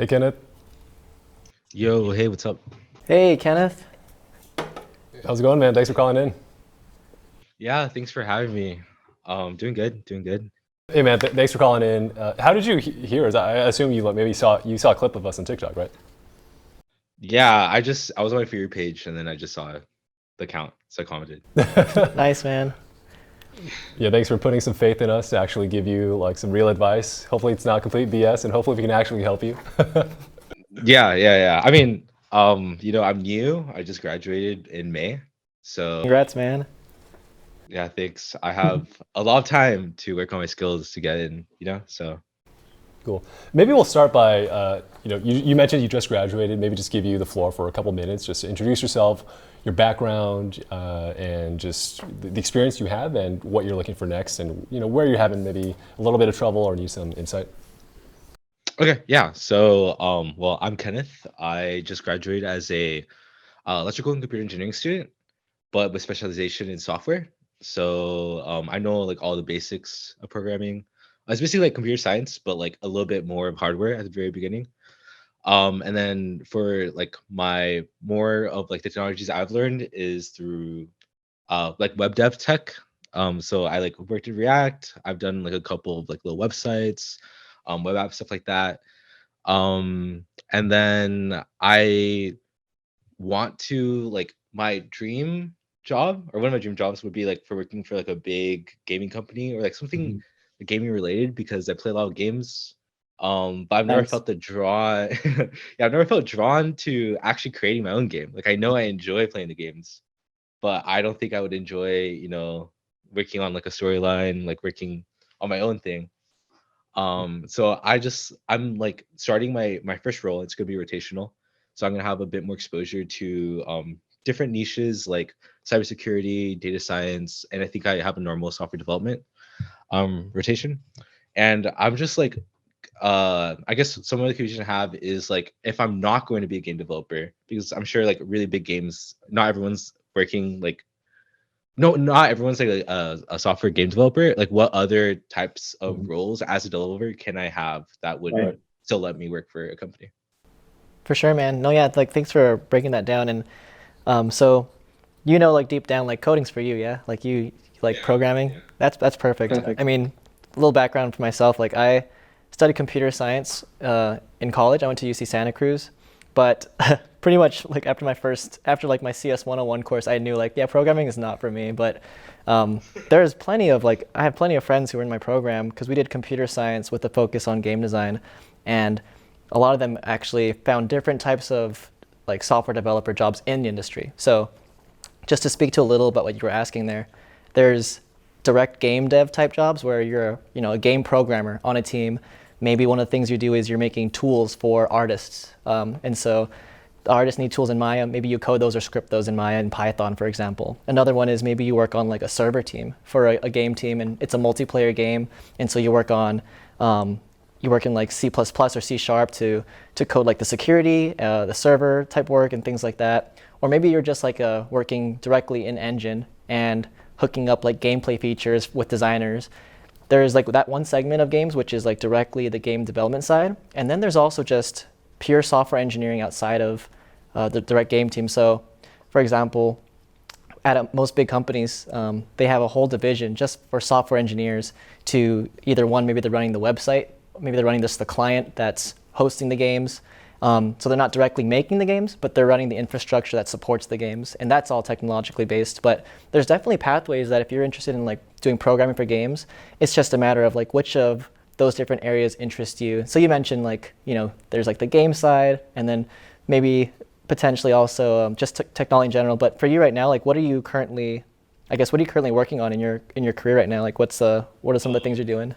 Hey, Kenneth. Yo, hey, what's up? Hey, Kenneth. How's it going, man? Thanks for calling in. Yeah, thanks for having me. Doing good, doing good. Hey, man. Thanks for calling in. How did you hear us? I assume you maybe saw a clip of us on TikTok, right? Yeah, I was on my For You page and then I just saw the count, so I commented. Nice, man. Yeah. Thanks for putting some faith in us to actually give you like some real advice. Hopefully, it's not complete BS, and hopefully, we can actually help you. Yeah. I mean, I'm new. I just graduated in May, so Congrats, man. yeah, thanks. I have a lot of time to work on my skills to get in, so Cool. Maybe we'll start by, you mentioned you just graduated. Maybe just give you the floor for a couple minutes, just to introduce yourself, your background, and just the experience you have and what you're looking for next, and where you're having maybe a little bit of trouble or need some insight. okay, yeah. So, well, I'm Kenneth. I just graduated as a electrical and computer engineering student, but with specialization in software. So I know like all the basics of programming. It's basically like computer science, but like a little bit more of hardware at the very beginning. And then for like my more of like the technologies I've learned is through like web dev tech. So I like worked in React. I've done like a couple of like little websites, web apps, stuff like that. And then I want to like my dream job or one of my dream jobs would be like for working for like a big gaming company or like something Mhm. gaming related because I play a lot of games. But I've never Nice. felt the draw. Yeah, I've never felt drawn to actually creating my own game. Like I know I enjoy playing the games, but I don't think I would enjoy, working on like a storyline, like working on my own thing. So I'm like starting my first role. It's gonna be rotational, so I'm gonna have a bit more exposure to different niches like cybersecurity, data science, and I think I have a normal software development rotation. And I'm just like, I guess some of the confusion I have is like if I'm not going to be a game developer, because I'm sure like really big games, not everyone's working like no, not everyone's like a software game developer. Like, what other types of Mhm. roles as a developer can I have that would Right. still let me work for a company? For sure, man. No, yeah, like thanks for breaking that down. And so like deep down, like coding's for you, yeah? Like you like Yeah, programming. yeah. That's perfect. I mean, a little background for myself. Like I studied computer science in college. I went to UC Santa Cruz, but pretty much like after like my CS 101 course, I knew like, yeah, programming is not for me. But there's plenty of like, I have plenty of friends who were in my program because we did computer science with a focus on game design. And a lot of them actually found different types of like software developer jobs in the industry. So just to speak to a little about what you were asking there, there's direct game dev type jobs where you're a game programmer on a team. Maybe one of the things you do is you're making tools for artists, and so the artists need tools in Maya. Maybe you code those or script those in Maya and Python, for example. Another one is maybe you work on like a server team for a game team, and it's a multiplayer game, and so you work in like C++ or C# to code like the security, the server type work and things like that. Or maybe you're just like working directly in engine and hooking up like gameplay features with designers. There's like that one segment of games which is like directly the game development side, and then there's also just pure software engineering outside of the direct game team. So, for example, at most big companies, they have a whole division just for software engineers to either one, maybe they're running the website, maybe they're running the client that's hosting the games. So they're not directly making the games, but they're running the infrastructure that supports the games, and that's all technologically based. But there's definitely pathways that if you're interested in like doing programming for games, it's just a matter of like which of those different areas interest you. So you mentioned like there's like the game side, and then maybe potentially also just technology in general. But for you right now, like what are you currently working on in your career right now? Like what are some of the things you're doing?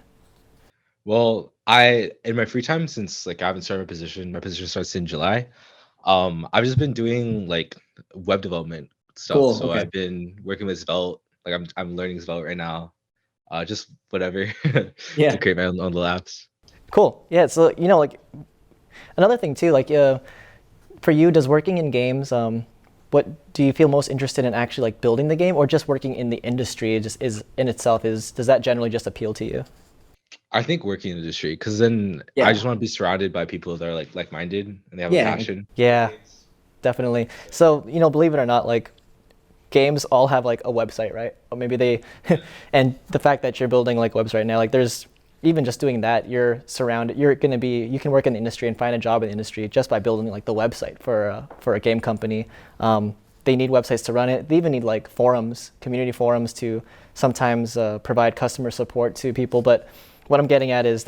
Well, I in my free time since like I haven't started my position starts in July. I've just been doing like web development stuff. Cool. So Okay. I've been working with Svelte. Like I'm learning Svelte right now. Just whatever to Yeah. create my own little apps. Cool. Yeah. So like another thing too, like for you, does working in games, what do you feel most interested in actually like building the game, or just working in the industry just is in itself, is does that generally just appeal to you? I think working in the industry, because then Yeah. I just want to be surrounded by people that are like-minded and they have a passion. Yeah, definitely. So, believe it or not, like games all have like a website, right? Or maybe they, and the fact that you're building like webs right now, like there's even just doing that, you can work in the industry and find a job in the industry just by building like the website for a game company. They need websites to run it. They even need like forums, community forums to sometimes provide customer support to people. But what I'm getting at is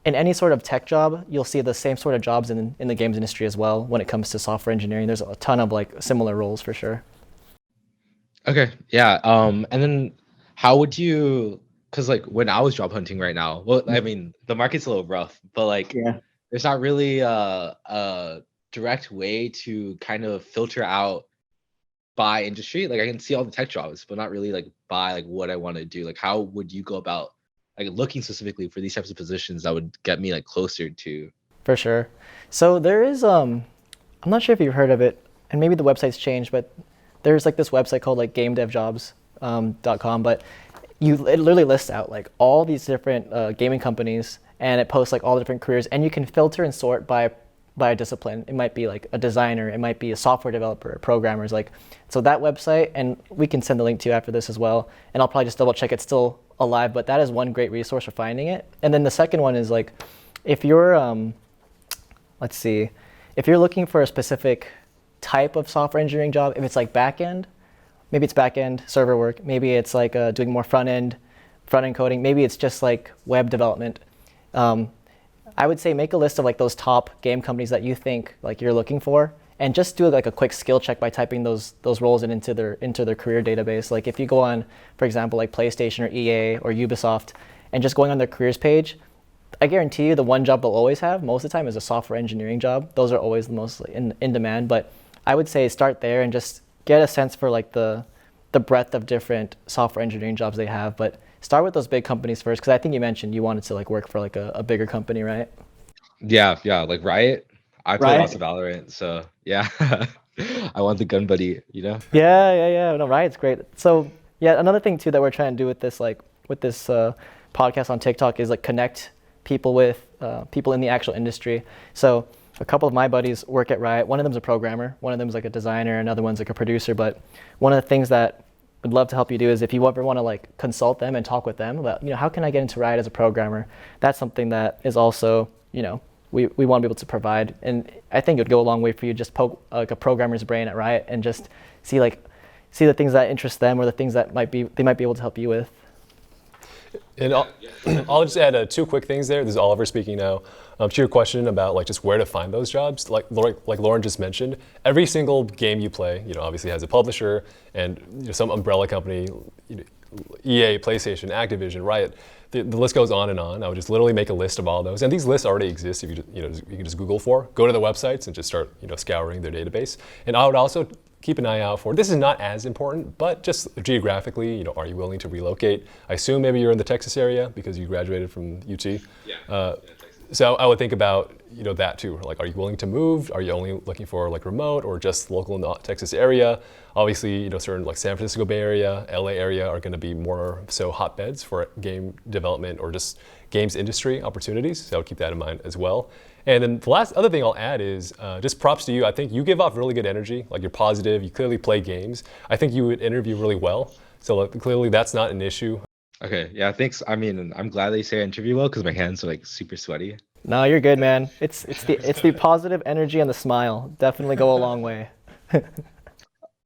in any sort of tech job, you'll see the same sort of jobs in the games industry as well when it comes to software engineering. There's a ton of like similar roles for sure. Okay, yeah. And then how would you? Because like when I was job hunting right now, well, I mean the market's a little rough, but like there's not really a direct way to kind of filter out by industry. Like I can see all the tech jobs, but not really like by like what I want to do. Like how would you go about like looking specifically for these types of positions that would get me like closer to? For sure. So there is I'm not sure if you've heard of it, and maybe the website's changed, but there's like this website called like gamedevjobs.com, but it literally lists out like all these different gaming companies, and it posts like all the different careers, and you can filter and sort by a discipline. It might be like a designer, it might be a software developer, programmers, like, so that website, and we can send the link to you after this as well, and I'll probably just double check it's still alive, but that is one great resource for finding it. And then the second one is like, if you're, if you're looking for a specific type of software engineering job, if it's like back-end, maybe it's back-end server work, maybe it's like doing more front-end coding, maybe it's just like web development. I would say make a list of like those top game companies that you think like you're looking for, and just do like a quick skill check by typing those roles into their career database. Like if you go on, for example, like PlayStation or EA or Ubisoft, and just going on their careers page, I guarantee you the one job they'll always have most of the time is a software engineering job. Those are always the most in demand. But I would say start there and just get a sense for like the breadth of different software engineering jobs they have. But start with those big companies first, because I think you mentioned you wanted to like work for like a bigger company, right? Yeah, like Riot. I play Riot? lots of Valorant, so yeah. I want the gun buddy, you know? Yeah. No, Riot's great. So yeah, another thing too that we're trying to do with this podcast on TikTok is like connect people with people in the actual industry. So a couple of my buddies work at Riot. One of them's a programmer, one of them's like a designer, another one's like a producer. But one of the things that would love to help you do is if you ever want to like consult them and talk with them about, how can I get into Riot as a programmer? That's something that is also, we want to be able to provide. And I think it would go a long way for you just poke like a programmer's brain at Riot and just see the things that interest them or the things that they might be able to help you with. And I'll just add two quick things there. This is Oliver speaking now. To your question about like just where to find those jobs, like Lauren just mentioned, every single game you play, obviously has a publisher and some umbrella company, EA, PlayStation, Activision, Riot. The list goes on and on. I would just literally make a list of all those, and these lists already exist. If you can just Google go to the websites and just start scouring their database. And I would also keep an eye out for, this is not as important, but just geographically, are you willing to relocate? I assume maybe you're in the Texas area because you graduated from UT. Yeah. So I would think about that too. Like, are you willing to move? Are you only looking for like remote or just local in the Texas area? Obviously, certain like San Francisco Bay Area, LA area are going to be more so hotbeds for game development or just games industry opportunities. So I would keep that in mind as well. And then the last other thing I'll add is just props to you. I think you give off really good energy. Like you're positive. You clearly play games. I think you would interview really well. So clearly that's not an issue. Okay, yeah, thanks. I mean, I'm glad they say I interview well because my hands are like super sweaty. No, you're good, man. It's the positive energy and the smile. Definitely go a long way.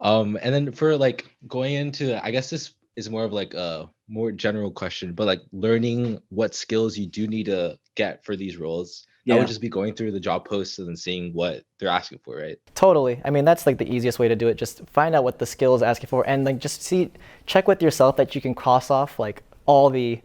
And then for like going into, I guess this is more of like a more general question, but like learning what skills you do need to get for these roles. That would just be going through the job posts and then seeing what they're asking for, right? Totally. I mean, that's like the easiest way to do it. Just find out what the skill is asking for, and like just check with yourself that you can cross off like all the,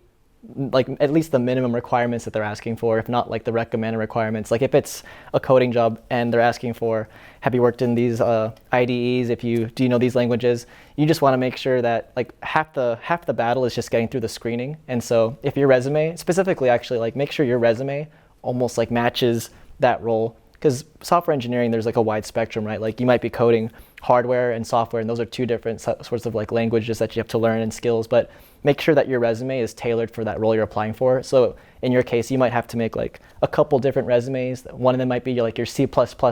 like at least the minimum requirements that they're asking for, if not like the recommended requirements. Like if it's a coding job and they're asking for, have you worked in these IDEs? Do you know these languages? You just want to make sure that like half the battle is just getting through the screening. And so if your resume, specifically actually like make sure your resume almost like matches that role. because software engineering, there's like a wide spectrum, right? Like you might be coding hardware and software, and those are two different sorts of like languages that you have to learn and skills, but make sure that your resume is tailored for that role you're applying for. So in your case, you might have to make like a couple different resumes. One of them might be like your C++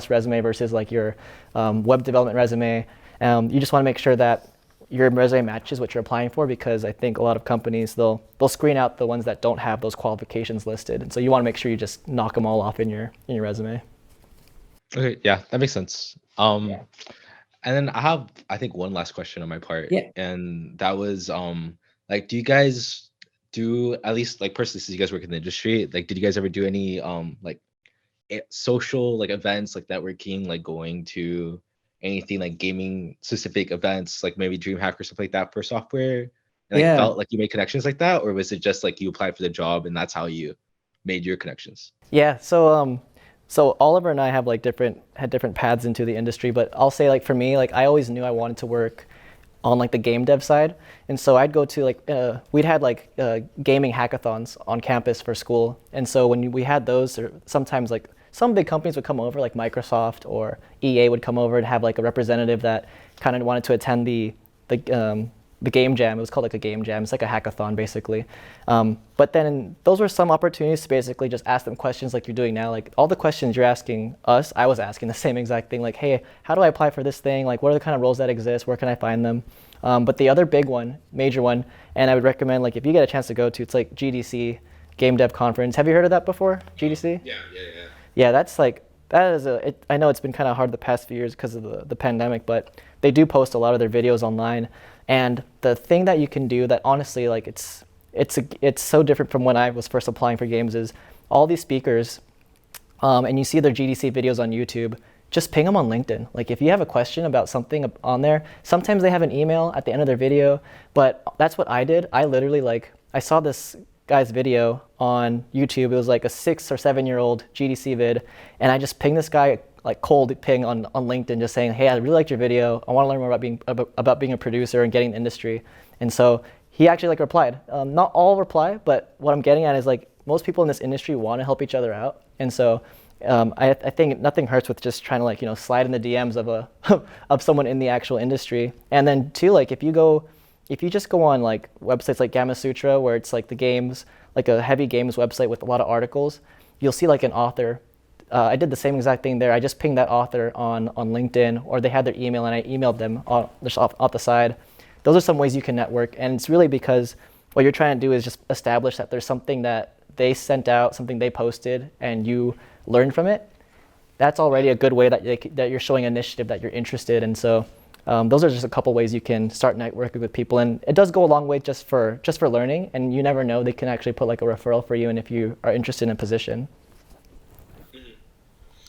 resume versus like your web development resume. You just want to make sure that your resume matches what you're applying for, because I think a lot of companies, they'll screen out the ones that don't have those qualifications listed. And so you want to make sure you just knock them all off in your resume. Okay, yeah, that makes sense. And then I have, I think, one last question on my part. Yeah. And that was like, do you guys do, at least like personally, since you guys work in the industry, like did you guys ever do any like social like events, like networking, like going to anything like gaming specific events, like maybe DreamHack or stuff like that for software? And like Yeah. felt like you made connections like that, or was it just like you applied for the job and that's how you made your connections? Yeah, so Oliver and I have like had different paths into the industry, but I'll say like for me, like I always knew I wanted to work on like the game dev side. And so I'd go to like, we'd had like gaming hackathons on campus for school. And so when we had those, or sometimes like some big companies would come over, like Microsoft or EA would come over and have like a representative that kind of wanted to attend the game jam. It was called like a game jam. It's like a hackathon basically. But then those were some opportunities to basically just ask them questions like you're doing now. Like all the questions you're asking us, I was asking the same exact thing. Like, hey, how do I apply for this thing? Like, what are the kind of roles that exist? Where can I find them? But the other big one, major one, and I would recommend, like if you get a chance to go to, it's like GDC, Game Dev Conference. Have you heard of that before, GDC? Yeah. Yeah, that's like, that is I know it's been kind of hard the past few years because of the pandemic, but they do post a lot of their videos online. And the thing that you can do that honestly, like it's so different from when I was first applying for games, is all these speakers, and you see their GDC videos on YouTube, just ping them on LinkedIn. Like if you have a question about something on there, sometimes they have an email at the end of their video, but that's what I did. I literally I saw this guy's video on YouTube. It was like a 6 or 7 year old GDC vid, and I just pinged this guy like cold ping on LinkedIn, just saying, hey, I really liked your video. I want to learn more about being a producer and getting in the industry. And so he actually like replied. Not all reply, but what I'm getting at is like most people in this industry want to help each other out. And so I think nothing hurts with just trying to like, slide in the DMs of of someone in the actual industry. And then too, like if you just go on like websites like Gamma Sutra, where it's like the games, like a heavy games website with a lot of articles, you'll see like an author. I did the same exact thing there. I just pinged that author on LinkedIn, or they had their email and I emailed them just off the side. Those are some ways you can network, and it's really because what you're trying to do is just establish that there's something that they sent out, something they posted, and you learned from it. That's already a good way that you're showing initiative, that you're interested. And so those are just a couple ways you can start networking with people, and it does go a long way just for learning. And you never know, they can actually put like a referral for you, and if you are interested in a position.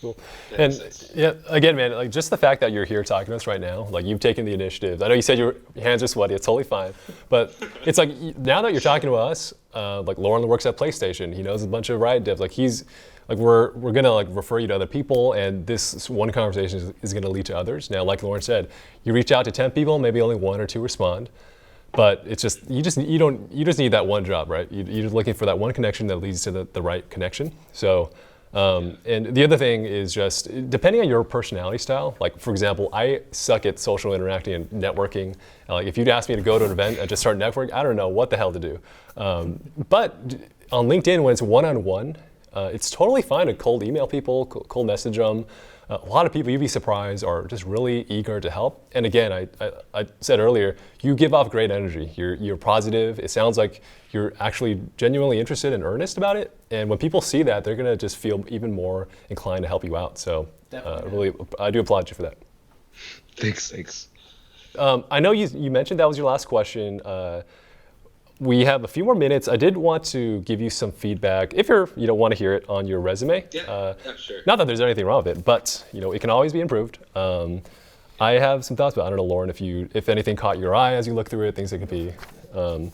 Cool. And yeah, again, man, like just the fact that you're here talking to us right now, like you've taken the initiative. I know you said your hands are sweaty, it's totally fine. But it's like now that you're talking to us, like Lauren works at PlayStation, he knows a bunch of Riot devs. Like we're gonna like refer you to other people, and this one conversation is gonna lead to others. Now, like Lauren said, you reach out to 10 people, maybe only 1 or 2 respond. But it's just you just need that one job, right? You're just looking for that one connection that leads to the right connection. So. And the other thing is just, depending on your personality style, like for example, I suck at social interacting and networking. Like if you'd ask me to go to an event and just start networking, I don't know what the hell to do. But on LinkedIn, when it's one-on-one, it's totally fine to cold email people, cold message them. A lot of people, you'd be surprised, are just really eager to help. And again, I said earlier, you give off great energy. You're positive. It sounds like you're actually genuinely interested and earnest about it. And when people see that, they're gonna just feel even more inclined to help you out. So really, I do applaud you for that. Thanks. I know you mentioned that was your last question. We have a few more minutes. I did want to give you some feedback, if you don't want to hear it, on your resume. Yeah, sure. Not that there's anything wrong with it, but it can always be improved. I have some thoughts about it. I don't know, Lauren, if anything caught your eye as you look through it, things that could be. I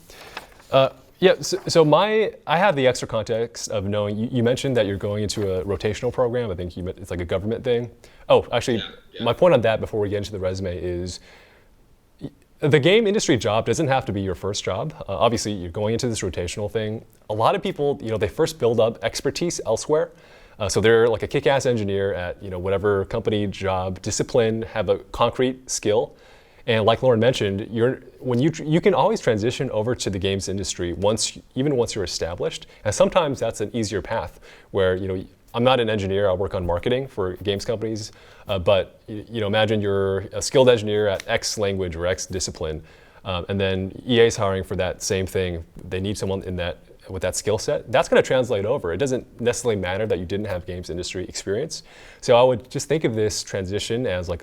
have the extra context of knowing, you mentioned that you're going into a rotational program. I think it's like a government thing. Oh, actually, my point on that before we get into the resume is, the game industry job doesn't have to be your first job. Obviously, you're going into this rotational thing. A lot of people, they first build up expertise elsewhere. So they're like a kick-ass engineer at whatever company, job, discipline, have a concrete skill. And like Lauren mentioned, you can always transition over to the games industry even once you're established. And sometimes that's an easier path where I'm not an engineer. I work on marketing for games companies, but imagine you're a skilled engineer at X language or X discipline, and then EA is hiring for that same thing. They need someone with that skill set. That's going to translate over. It doesn't necessarily matter that you didn't have games industry experience. So I would just think of this transition as like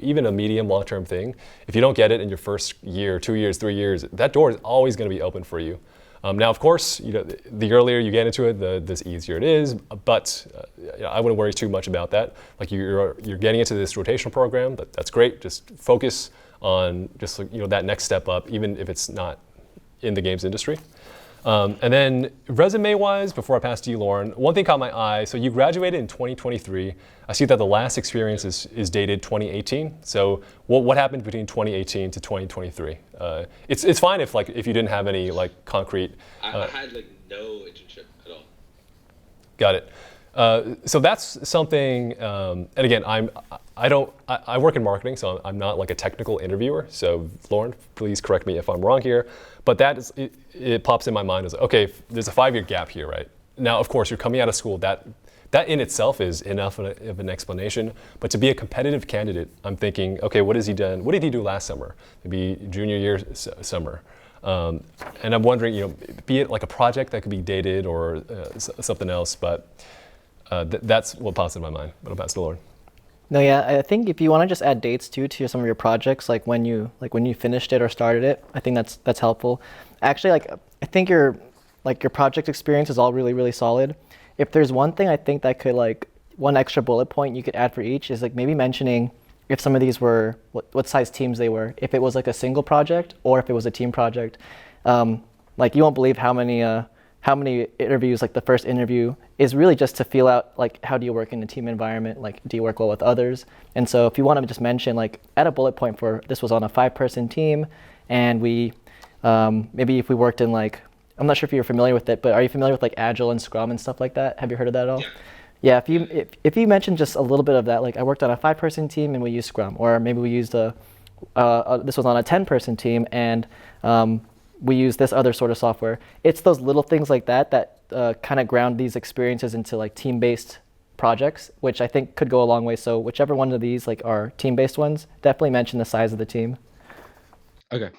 even a medium long-term thing. If you don't get it in your first year, 2 years, 3 years, that door is always going to be open for you. Now, of course, the earlier you get into it, the easier it is. But I wouldn't worry too much about that. Like you're getting into this rotational program. That's great. Just focus on just that next step up, even if it's not in the games industry. And then resume-wise, before I pass to you, Lauren, one thing caught my eye. So you graduated in 2023. I see that the last experience is dated 2018. So what happened between 2018 to 2023? It's fine if you didn't have any concrete. I had no internship at all. Got it. So that's something. And again, I work in marketing, so I'm not like a technical interviewer. So Lauren, please correct me if I'm wrong here. But it pops in my mind as okay, there's a 5-year gap here, right? Now, of course, you're coming out of school. That in itself is enough of an explanation. But to be a competitive candidate, I'm thinking, okay, what has he done? What did he do last summer? Maybe junior year summer. And I'm wondering, be it like a project that could be dated or something else. But that's what pops in my mind. But I'll pass to Lauren. No, yeah, I think if you want to just add dates too to some of your projects, like when you finished it or started it, I think that's helpful. Actually, I think your project experience is all really, really solid. If there's one thing I think that could one extra bullet point you could add for each is maybe mentioning if some of these were what size teams they were, if it was a single project or if it was a team project. You won't believe how many interviews, the first interview is really just to feel out how do you work in a team environment, do you work well with others? And so if you want to just mention add a bullet point for this was on a 5-person team, and we maybe if we worked in I'm not sure if you're familiar with it, but are you familiar with Agile and Scrum and stuff like that? Have you heard of that at all? Yeah. If you mention just a little bit of that, I worked on a 5-person team and we used Scrum, or maybe we used this was on a 10-person team and we use this other sort of software. It's those little things like that kind of ground these experiences into team-based projects, which I think could go a long way. So whichever one of these are team-based ones, definitely mention the size of the team. Okay.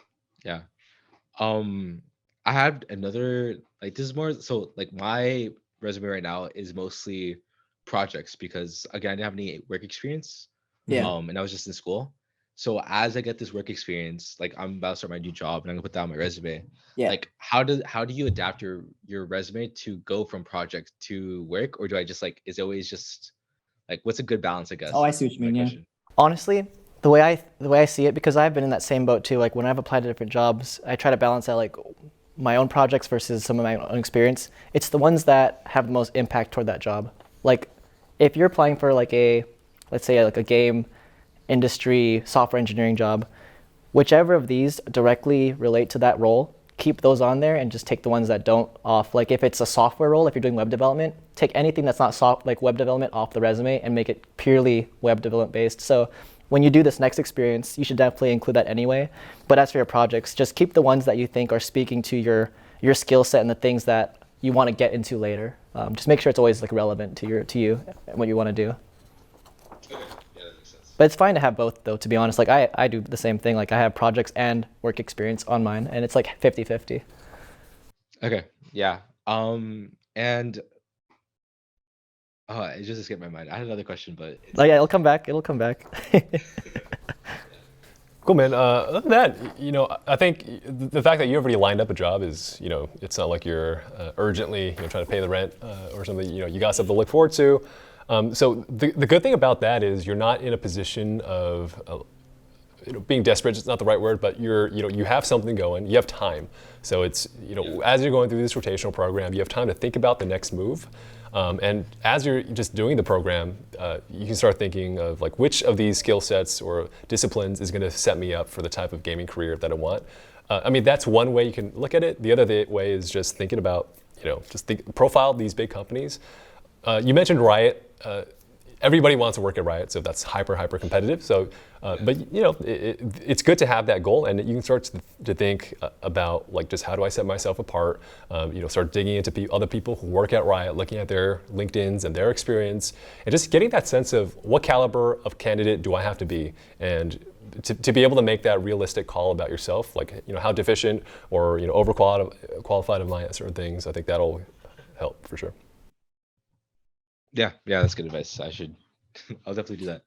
Yeah. I had another this is more so my resume right now is mostly projects because again I didn't have any work experience. Yeah. And I was just in school. So as I get this work experience, I'm about to start my new job and I'm gonna put that on my resume. Yeah. How do you adapt your resume to go from project to work, or do I just is it always just what's a good balance, I guess? Oh, I see what you mean. Yeah. Honestly, the way I see it, because I've been in that same boat too. When I've applied to different jobs, I try to balance out my own projects versus some of my own experience. It's the ones that have the most impact toward that job. If you're applying for let's say a game industry software engineering job, whichever of these directly relate to that role, keep those on there and just take the ones that don't off. If it's a software role, if you're doing web development, take anything that's not web development off the resume and make it purely web development based. So when you do this next experience, you should definitely include that anyway. But as for your projects, just keep the ones that you think are speaking to your skill set and the things that you want to get into later. Just make sure it's always relevant to you and what you want to do. Okay. Yeah, that makes sense. But it's fine to have both, though, to be honest. I do the same thing. I have projects and work experience on mine, and it's 50-50. Okay. Yeah. And it just escaped my mind. I had another question, but Yeah, it'll come back. Cool, man. Other than that, I think the fact that you already lined up a job is, it's not like you're urgently trying to pay the rent or something. You got something to look forward to. So the good thing about that is you're not in a position of being desperate. It's not the right word, but you have something going. You have time. So it's as you're going through this rotational program, you have time to think about the next move. And as you're just doing the program, you can start thinking of which of these skill sets or disciplines is going to set me up for the type of gaming career that I want. That's one way you can look at it. The other way is just thinking about, profile these big companies. You mentioned Riot. Everybody wants to work at Riot, so that's hyper competitive. So, but it's good to have that goal, and you can start to think about like just how do I set myself apart. Start digging into other people who work at Riot, looking at their LinkedIn's and their experience, and just getting that sense of what caliber of candidate do I have to be, and to be able to make that realistic call about yourself, like how deficient or overqualified am I at certain things. I think that'll help for sure. Yeah, that's good advice. I'll definitely do that.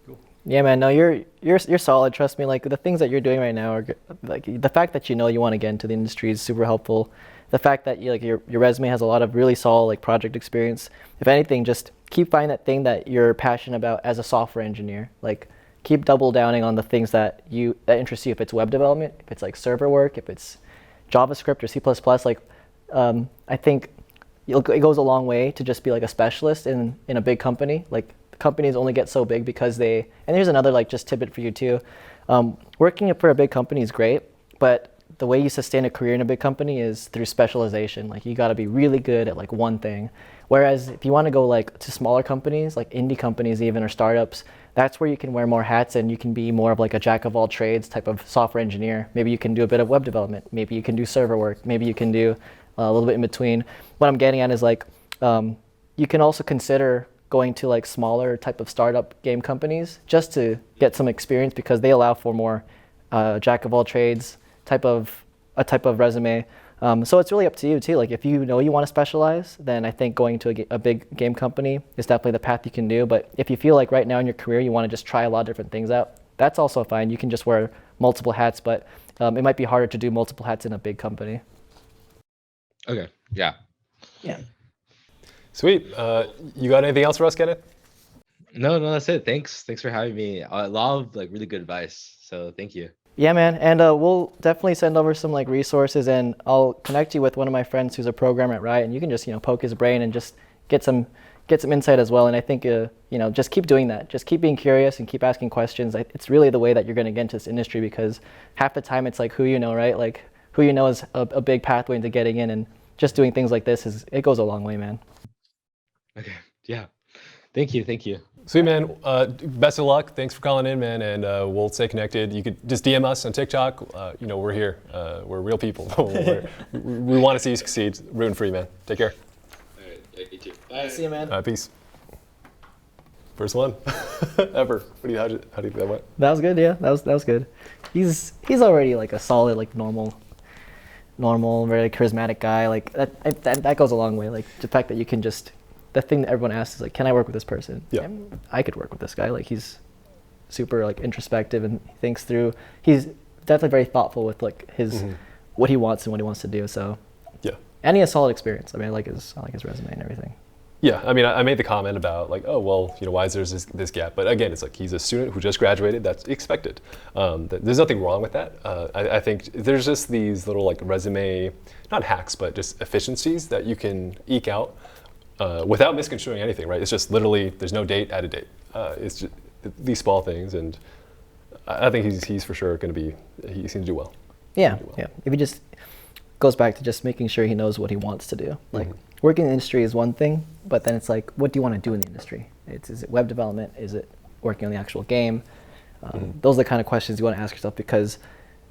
Cool. Yeah, man. No, you're solid. Trust me. Like the things that you're doing right now are like the fact that you want to get into the industry is super helpful. The fact that your resume has a lot of really solid like project experience. If anything, just keep finding that thing that you're passionate about as a software engineer. Like keep double downing on the things that interest you. If it's web development, if it's like server work, if it's JavaScript or C++, like I think it goes a long way to just be like a specialist in a big company. Like companies only get so big because and here's another like just tidbit for you too. Working for a big company is great, but the way you sustain a career in a big company is through specialization. Like you got to be really good at like one thing. Whereas if you want to go like to smaller companies, like indie companies even or startups, that's where you can wear more hats and you can be more of like a jack of all trades type of software engineer. Maybe you can do a bit of web development. Maybe you can do server work. Maybe you can do a little bit in between. What I'm getting at is like you can also consider going to like smaller type of startup game companies just to get some experience because they allow for more jack of all trades type of resume. So it's really up to you too. Like if you want to specialize, then I think going to a big game company is definitely the path you can do. But if you feel like right now in your career you want to just try a lot of different things out, that's also fine. You can just wear multiple hats, but it might be harder to do multiple hats in a big company. Okay. Yeah. Sweet. You got anything else for us, Kenneth? No, that's it. Thanks for having me. A lot of like really good advice. So thank you. Yeah, man. And we'll definitely send over some like resources, and I'll connect you with one of my friends who's a programmer at Riot, and you can just poke his brain and just get some insight as well. And I think just keep doing that. Just keep being curious and keep asking questions. It's really the way that you're going to get into this industry, because half the time it's like who you know, right? Like who you know is a big pathway into getting in, and just doing things like this it goes a long way, man. Okay. Yeah. Thank you. Sweet, man. Best of luck. Thanks for calling in, man, and we'll stay connected. You could just DM us on TikTok. We're here. We're real people. We want to see you succeed. Rooting for you, man. Take care. All right. You too. Bye. See you, man. Peace. First one ever. How do you think that went? That was good. Yeah, that was good. He's already like a solid, like normal, very charismatic guy. Like that goes a long way. Like the fact that you can just. The thing that everyone asks is like, can I work with this person? Yeah. And I could work with this guy. Like he's super like introspective and he thinks through. He's definitely very thoughtful with like his what he wants and what he wants to do. So yeah. And he has solid experience. I mean, I like his resume and everything. Yeah, I mean, I made the comment about like, oh well, why is there this gap? But again, it's like he's a student who just graduated. That's expected. There's nothing wrong with that. I think there's just these little like resume, not hacks, but just efficiencies that you can eke out. Without misconstruing anything, right? It's just literally there's no date, add a date. It's just these small things, and I think he's for sure going to be. He seems to do well. Yeah. If he just goes back to just making sure he knows what he wants to do. Like working in the industry is one thing, but then it's like, what do you want to do in the industry? Is it web development? Is it working on the actual game? Those are the kind of questions you want to ask yourself, because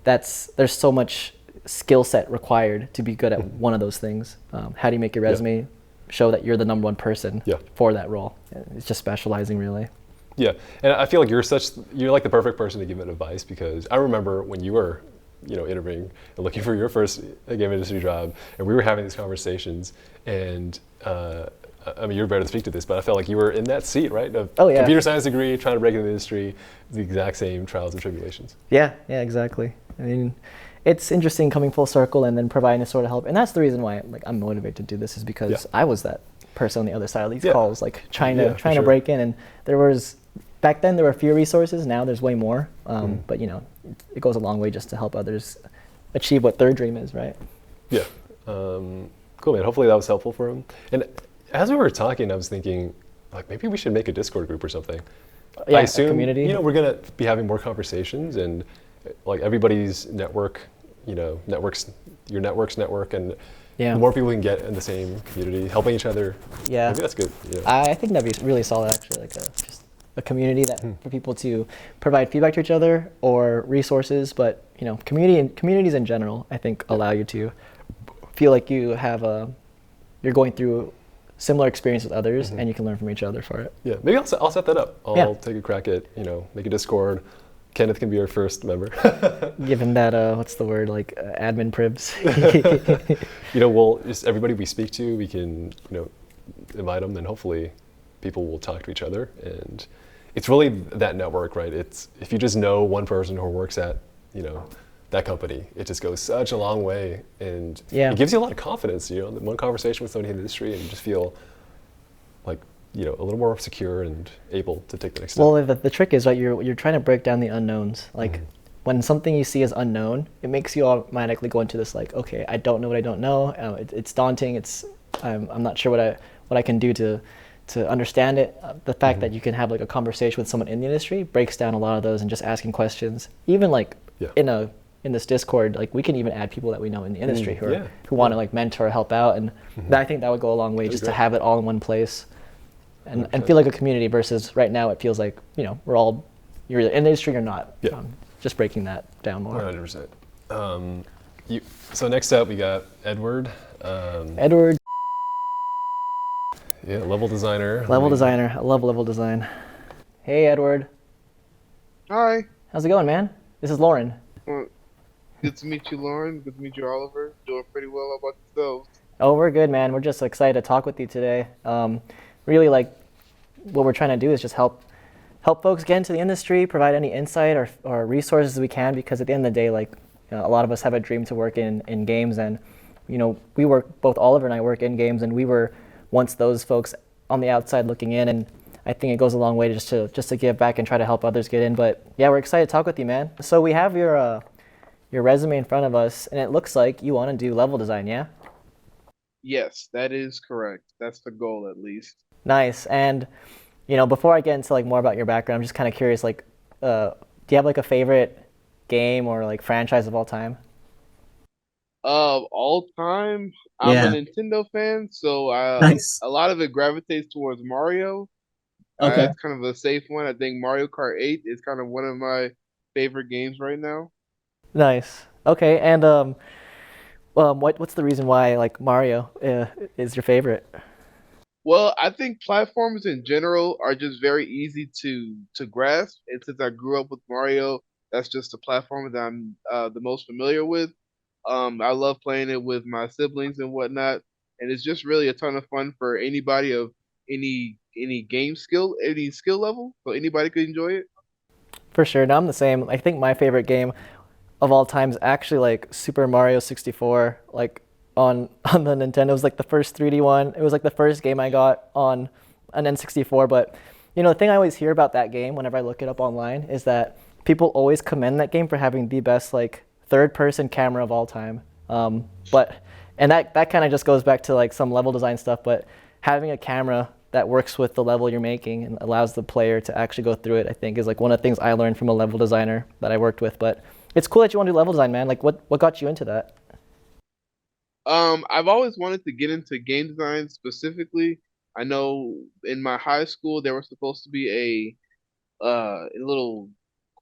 there's so much skill set required to be good at one of those things. How do you make your resume show that you're the number one person for that role? It's just specializing, really. Yeah, and I feel like you're like the perfect person to give it advice, because I remember when you were, interviewing and looking for your first game industry job, and we were having these conversations, and I mean, you're better to speak to this, but I felt like you were in that seat, right? Computer science degree, trying to break into the industry, the exact same trials and tribulations. Yeah, exactly. I mean, it's interesting coming full circle and then providing a sort of help. And that's the reason why I'm motivated to do this, is because I was that person on the other side of these calls, like trying to break in. And back then there were a few resources, now there's way more. But it goes a long way just to help others achieve what their dream is, right? Yeah. Cool, man. Hopefully that was helpful for him. And as we were talking, I was thinking, like, maybe we should make a Discord group or something. Yeah, I assume, a community. We're going to be having more conversations, and like everybody's network, your network, and Yeah. The more people we can get in the same community, helping each other. Yeah. I think that's good. Yeah. I think that'd be really solid, actually, like just a community that for people to provide feedback to each other or resources. But community and communities in general, I think, allow you to feel like you have you're going through similar experience with others, and you can learn from each other for it. Yeah, maybe I'll set that up. I'll Yeah. take a crack at make a Discord. Kenneth can be our first member. Give him that what's the word, like admin pribs. We'll just everybody we speak to, we can invite them, and hopefully people will talk to each other. And it's really that network, right? It's if you just know one person who works at that company, it just goes such a long way, and it gives you a lot of confidence. One conversation with somebody in the industry, and you just feel like a little more secure and able to take the next step. Well, the trick is, right, you're trying to break down the unknowns. Like when something you see is unknown, it makes you automatically go into this like, okay, I don't know what I don't know. It's daunting. I'm not sure what I can do to understand it. The fact that you can have like a conversation with someone in the industry breaks down a lot of those, and just asking questions. Even like in this Discord, like we can even add people that we know in the industry who want to like mentor or help out, and I think that would go a long way, just to have it all in one place, and feel like a community versus right now it feels like you're in the industry or not. Just breaking that down more. 100%. So next up we got Edward. Edward. Yeah, level designer. Level designer. I love level design. Hey, Edward. Hi. How's it going, man? This is Lauren. Good to meet you, Lauren. Good to meet you, Oliver. Doing pretty well. How about yourselves? Oh, we're good, man. We're just excited to talk with you today. Really, like, what we're trying to do is just help folks get into the industry, provide any insight or resources we can, because at the end of the day, like, a lot of us have a dream to work in games, and we work, both Oliver and I work in games, and we were once those folks on the outside looking in, and I think it goes a long way just to give back and try to help others get in. But yeah, we're excited to talk with you, man. So we have your resume in front of us, and it looks like you want to do level design, yeah? Yes, that is correct. That's the goal, at least. Nice. And before I get into like more about your background, I'm just kind of curious, like, do you have like a favorite game or like franchise of all time? Of all time, I'm a Nintendo fan, so Nice. a lot of it gravitates towards Mario. Okay. It's kind of a safe one. I think Mario Kart 8 is kind of one of my favorite games right now. Nice. Okay. And what's the reason why like Mario is your favorite? Well, I think platforms in general are just very easy to grasp, and since I grew up with Mario, that's just the platform that I'm the most familiar with. I love playing it with my siblings and whatnot, and it's just really a ton of fun for anybody of any game skill, any skill level, so anybody could enjoy it. For sure. No, I'm the same. I think my favorite game of all time is actually like Super Mario 64, like on the Nintendo. It was like the first 3D one. It was like the first game I got on an N64. But the thing I always hear about that game whenever I look it up online is that people always commend that game for having the best like third-person camera of all time. And that kind of just goes back to like some level design stuff, but having a camera that works with the level you're making and allows the player to actually go through it, I think is like one of the things I learned from a level designer that I worked with. But it's cool that you want to do level design, man. Like what got you into that? I've always wanted to get into game design specifically. I know in my high school there was supposed to be a little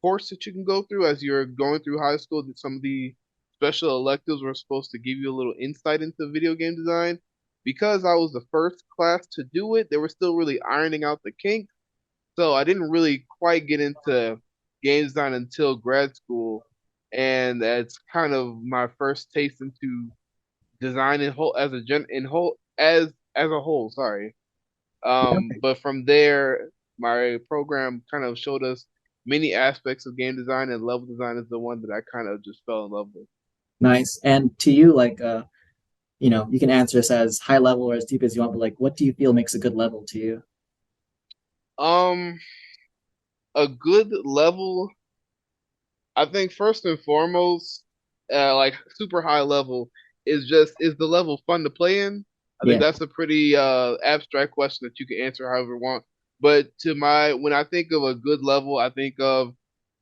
course that you can go through as you're going through high school. That some of the special electives were supposed to give you a little insight into video game design. Because I was the first class to do it, they were still really ironing out the kinks. So I didn't really quite get into game design until grad school, and that's kind of my first taste into design in whole as a gen in whole as a whole. Sorry. But from there, my program kind of showed us many aspects of game design, and level design is the one that I kind of just fell in love with. Nice. And to you, like, you can answer this as high level or as deep as you want, but like, what do you feel makes a good level to you? Um, a good level, I think first and foremost, like super high level is the level fun to play in? I think that's a pretty abstract question that you can answer however you want. But when I think of a good level, I think of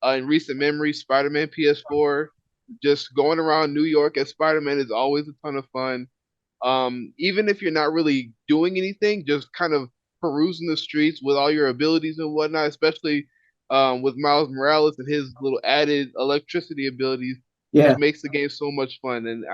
in recent memory, Spider-Man PS4. Just going around New York as Spider-Man is always a ton of fun. Even if you're not really doing anything, just kind of perusing the streets with all your abilities and whatnot, especially with Miles Morales and his little added electricity abilities, Yeah. it makes the game so much fun. And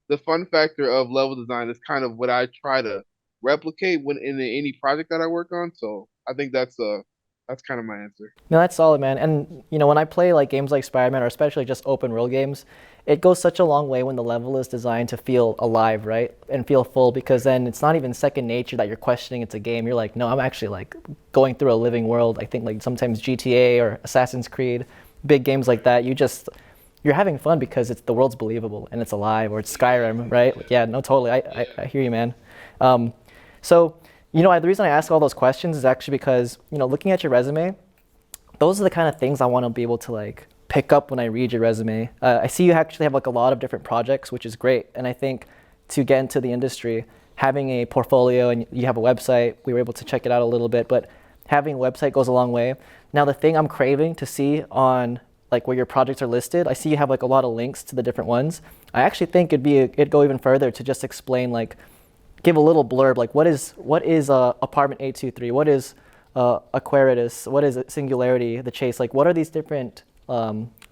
the fun factor of level design is kind of what I try to replicate when in any project that I work on. So I think that's kind of my answer. No, that's solid, man. And when I play like games like Spider-Man, or especially just open world games, it goes such a long way when the level is designed to feel alive, right? And feel full, because then it's not even second nature that you're questioning it's a game. You're like, no, I'm actually like going through a living world. I think like sometimes GTA or Assassin's Creed, big games like that, you're having fun because the world's believable and it's alive, or it's Skyrim, right? Yeah, no, totally. I hear you, man. So, the reason I ask all those questions is actually because, looking at your resume, those are the kind of things I want to be able to like pick up when I read your resume. I see you actually have like a lot of different projects, which is great. And I think to get into the industry, having a portfolio and you have a website, we were able to check it out a little bit, but having a website goes a long way. Now, the thing I'm craving to see on like where your projects are listed, I see you have like a lot of links to the different ones. I actually think it'd go even further to just explain, like, give a little blurb, like what is apartment 823, what is Aquaritus, what is Singularity, The Chase, like what are these different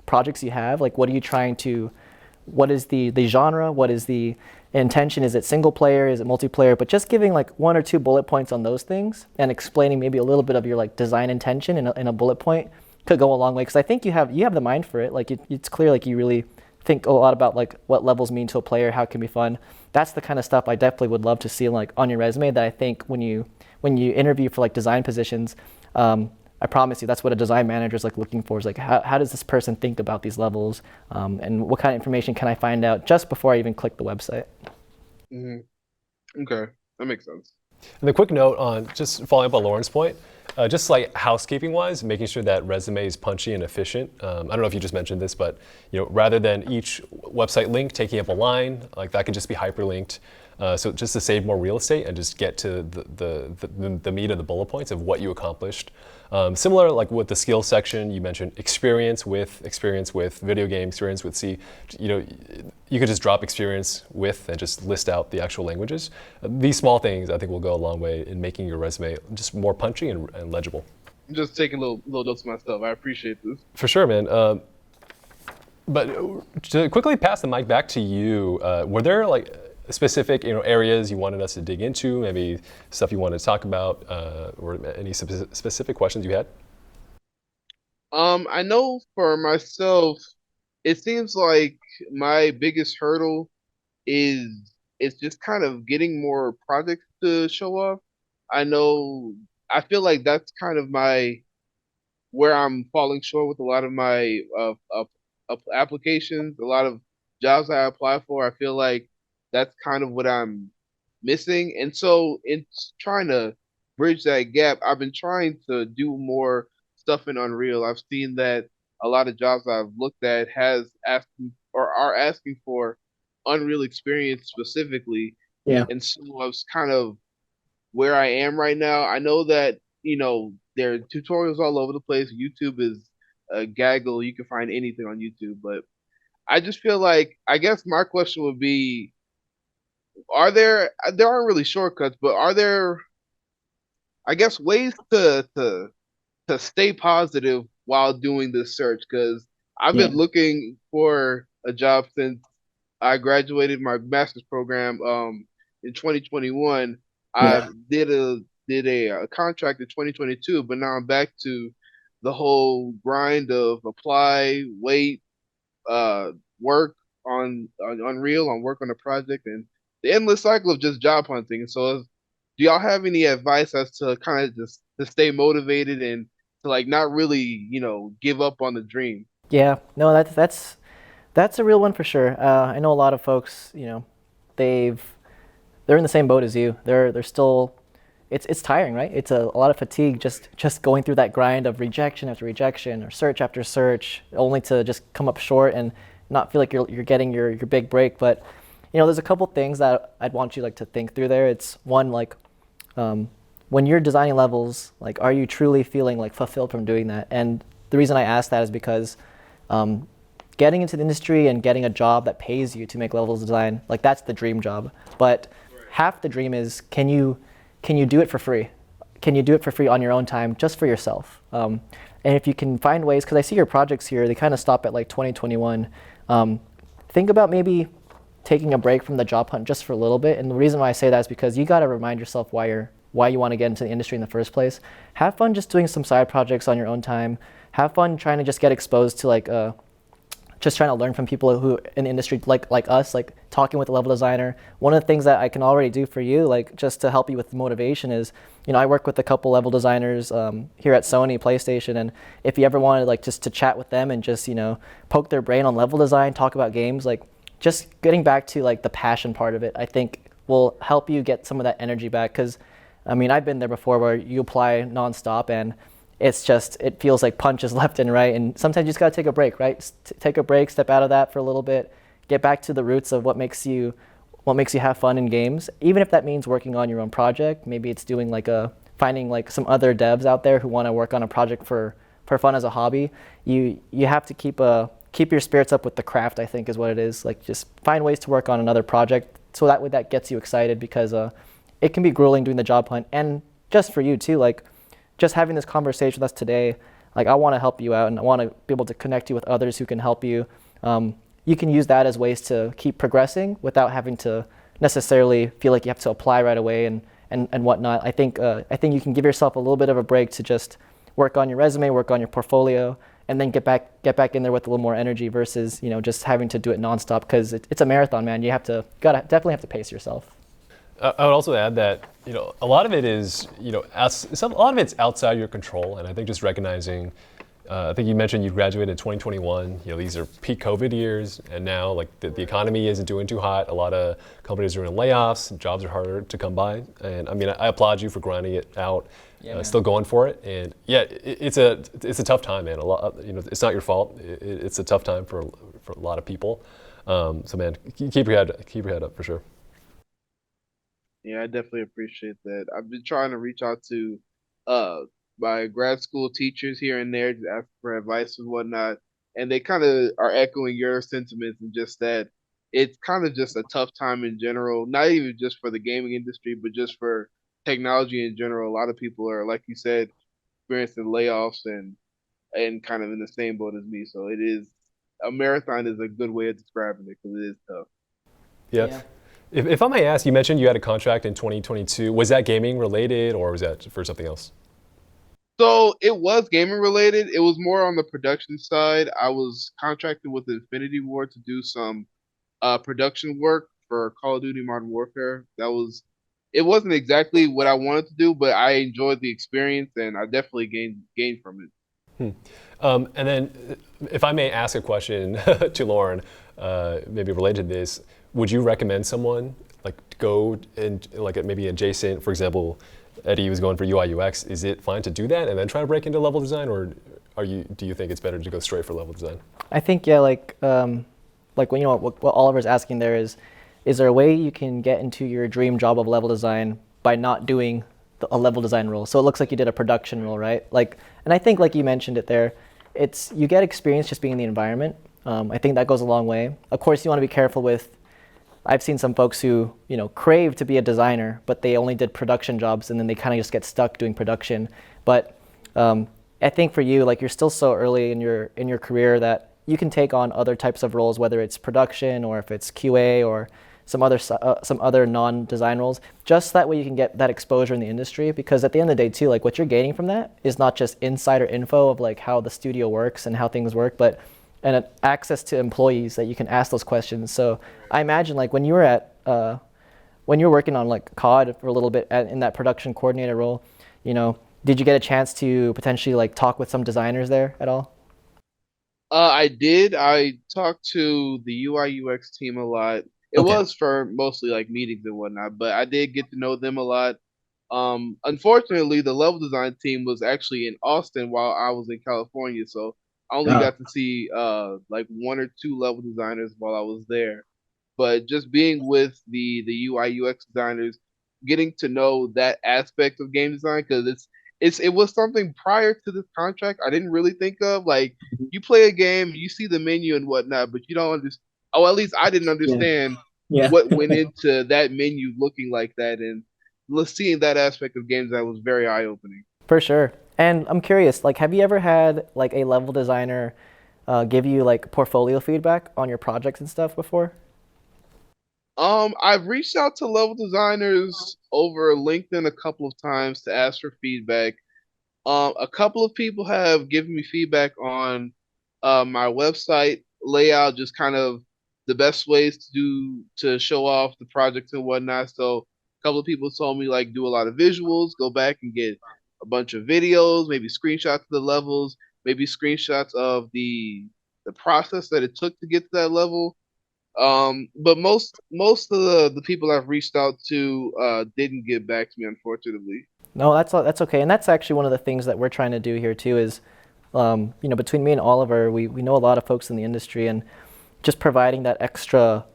projects you have, like what is the genre, what is the intention, is it single player, is it multiplayer, but just giving like 1 or 2 bullet points on those things and explaining maybe a little bit of your like design intention in a bullet point could go a long way, because I think you have the mind for it. Like it's clear like you really think a lot about like what levels mean to a player, how it can be fun. That's the kind of stuff I definitely would love to see like on your resume, that I think when you interview for like design positions, I promise you that's what a design manager is like looking for, is like how does this person think about these levels, and what kind of information can I find out just before I even click the website. Mm-hmm. Okay, that makes sense. And the quick note on just following up on Lauren's point, just like housekeeping wise, making sure that resume is punchy and efficient. I don't know if you just mentioned this, but rather than each website link taking up a line, like that can just be hyperlinked. So just to save more real estate and just get to the meat of the bullet points of what you accomplished. Similar like with the skills section, you mentioned experience with video game, experience with C. You could just drop experience with and just list out the actual languages. These small things I think will go a long way in making your resume just more punchy and legible. I'm just taking little notes myself. I appreciate this. For sure, man. But to quickly pass the mic back to you, were there like specific areas you wanted us to dig into, maybe stuff you wanted to talk about, or any specific questions you had? I know for myself, it seems like my biggest hurdle is just kind of getting more projects to show up. I feel like that's kind of where I'm falling short with a lot of my applications, a lot of jobs I apply for. I feel like that's kind of what I'm missing. And so in trying to bridge that gap, I've been trying to do more stuff in Unreal. I've seen that a lot of jobs I've looked at are asking for Unreal experience specifically. Yeah. And so I was kind of where I am right now. I know that, there are tutorials all over the place. YouTube is a gaggle. You can find anything on YouTube, but I just feel like, I guess my question would be, there aren't really shortcuts, but are there, I guess, ways to stay positive while doing this search? Because I've been looking for a job since I graduated my master's program in 2021. I did a contract in 2022, but now I'm back to the whole grind of apply, wait, work on Unreal, work on a project, and the endless cycle of just job hunting. And so, do y'all have any advice as to kind of just to stay motivated and to like not really, give up on the dream? Yeah, no, that's a real one for sure. I know a lot of folks, they're in the same boat as you. They're still, it's tiring, right? It's a lot of fatigue just going through that grind of rejection after rejection or search after search, only to just come up short and not feel like you're getting your big break. But there's a couple things that I'd want you like to think through there. It's one, like when you're designing levels, like are you truly feeling like fulfilled from doing that? And the reason I ask that is because getting into the industry and getting a job that pays you to make level design, like that's the dream job. But half the dream is, can you do it for free? Can you do it for free on your own time, just for yourself? And if you can find ways, because I see your projects here, they kind of stop at like 2021. Think about maybe taking a break from the job hunt just for a little bit. And the reason why I say that is because you got to remind yourself why you want to get into the industry in the first place. Have fun just doing some side projects on your own time. Have fun trying to just get exposed to like just trying to learn from people who in the industry like us, like talking with a level designer. One of the things that I can already do for you, like just to help you with motivation, is, you know, I work with a couple level designers here at Sony PlayStation, and if you ever wanted like just to chat with them and just, you know, poke their brain on level design, talk about games, like just getting back to like the passion part of it, I think will help you get some of that energy back. Because I mean, I've been there before where you apply nonstop and it's just, it feels like punches left and right. And sometimes you just got to take a break, right? Take a break, step out of that for a little bit, get back to the roots of what makes you have fun in games. Even if that means working on your own project, maybe it's doing like finding like some other devs out there who want to work on a project for fun as a hobby. You have to keep your spirits up with the craft, I think is what it is. Like just find ways to work on another project so that way that gets you excited, because it can be grueling doing the job hunt. And just for you too, like just having this conversation with us today, like I want to help you out and I want to be able to connect you with others who can help you. You can use that as ways to keep progressing without having to necessarily feel like you have to apply right away and whatnot. I think you can give yourself a little bit of a break to just work on your resume, work on your portfolio, and then get back in there with a little more energy versus, you know, just having to do it nonstop, because it's a marathon, man. You definitely have to pace yourself. I would also add that, you know, a lot of it is, you know, a lot of it's outside your control, and I think just recognizing, I think you mentioned you graduated in 2021. You know, these are peak COVID years, and now like the economy isn't doing too hot. A lot of companies are in layoffs, and jobs are harder to come by. And I mean, I applaud you for grinding it out, still going for it. And yeah, it's a tough time, man. A lot, you know, it's not your fault. It's a tough time for a lot of people. So man, keep your head up for sure. Yeah, I definitely appreciate that. I've been trying to reach out to uh my grad school teachers here and there, just ask for advice and whatnot, and they kind of are echoing your sentiments, and just that it's kind of just a tough time in general, not even just for the gaming industry, but just for technology in general. A lot of people are, like you said, experiencing layoffs and kind of in the same boat as me. So it is a marathon is a good way of describing it, because it is tough. Yeah. If I may ask, you mentioned you had a contract in 2022. Was that gaming related, or was that for something else? So it was gaming related. It was more on the production side. I was contracted with Infinity Ward to do some production work for Call of Duty Modern Warfare. It wasn't exactly what I wanted to do, but I enjoyed the experience and I definitely gained from it. And then, if I may ask a question to Lauren, maybe related to this, would you recommend someone like to go and like maybe adjacent, for example, Eddie was going for UI UX. Is it fine to do that and then try to break into level design, or do you think it's better to go straight for level design? I think like when, you know, what Oliver's asking there is there a way you can get into your dream job of level design by not doing a level design role? So it looks like you did a production role, right? Like, and I think like you mentioned it there, you get experience just being in the environment. I think that goes a long way. Of course, you want to be careful with. I've seen some folks who, you know, crave to be a designer, but they only did production jobs, and then they kind of just get stuck doing production. But I think for you, like, you're still so early in your career that you can take on other types of roles, whether it's production or if it's QA or some other non-design roles. Just that way you can get that exposure in the industry, because at the end of the day too, like what you're gaining from that is not just insider info of like how the studio works and how things work, but and access to employees that you can ask those questions. So I imagine like when you were working on like COD for a little bit in that production coordinator role, you know, did you get a chance to potentially like talk with some designers there at all? I did. I talked to the UI UX team a lot. It Okay. was for mostly like meetings and whatnot, but I did get to know them a lot. Unfortunately, the level design team was actually in Austin while I was in California, so I only got to see like one or two level designers while I was there. But just being with the UI UX designers, getting to know that aspect of game design, because it was something prior to this contract I didn't really think of. Like, you play a game, you see the menu and whatnot, but you don't understand. Oh, at least I didn't understand Yeah. what went into that menu looking like that, and seeing that aspect of games, that was very eye opening. For sure. And I'm curious, like, have you ever had like a level designer give you like portfolio feedback on your projects and stuff before? I've reached out to level designers over LinkedIn a couple of times to ask for feedback. A couple of people have given me feedback on my website layout, just kind of the best ways to show off the projects and whatnot. So a couple of people told me, like, do a lot of visuals, go back and get a bunch of videos, maybe screenshots of the levels, maybe screenshots of the process that it took to get to that level. But most of the people I've reached out to didn't get back to me, unfortunately. No, that's okay. And that's actually one of the things that we're trying to do here too is, between me and Oliver, we know a lot of folks in the industry, and just providing that extra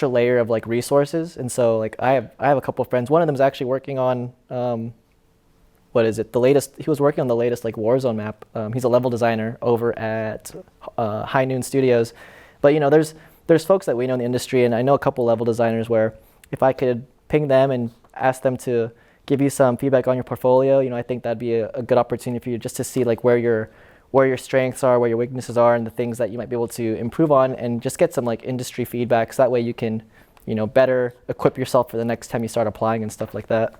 layer of like resources. And so like I have a couple of friends. One of them is actually working on what is it? He was working on the latest like Warzone map. He's a level designer over at High Noon Studios. But there's folks that we know in the industry, and I know a couple level designers where if I could ping them and ask them to give you some feedback on your portfolio, I think that'd be a good opportunity for you just to see like where your strengths are, where your weaknesses are, and the things that you might be able to improve on, and just get some like industry feedback. So that way you can, better equip yourself for the next time you start applying and stuff like that.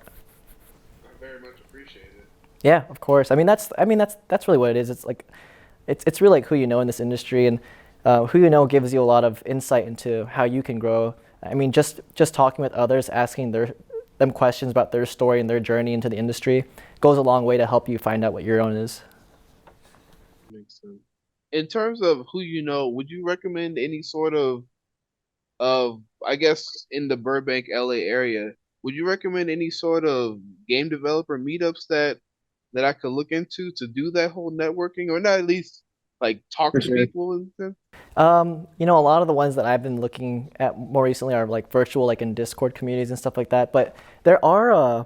I very much appreciate it. Yeah, of course. That's really what it is. It's like, it's really like who you know in this industry, and who you know gives you a lot of insight into how you can grow. I mean, just talking with others, asking them questions about their story and their journey into the industry goes a long way to help you find out what your own is. Makes sense. In terms of who you know, would you recommend any sort of I guess in the Burbank, LA area, would you recommend any sort of game developer meetups that I could look into to do that whole networking, or not, at least like talk For to sure. people and stuff? A lot of the ones that I've been looking at more recently are like virtual, like in Discord communities and stuff like that. But there are,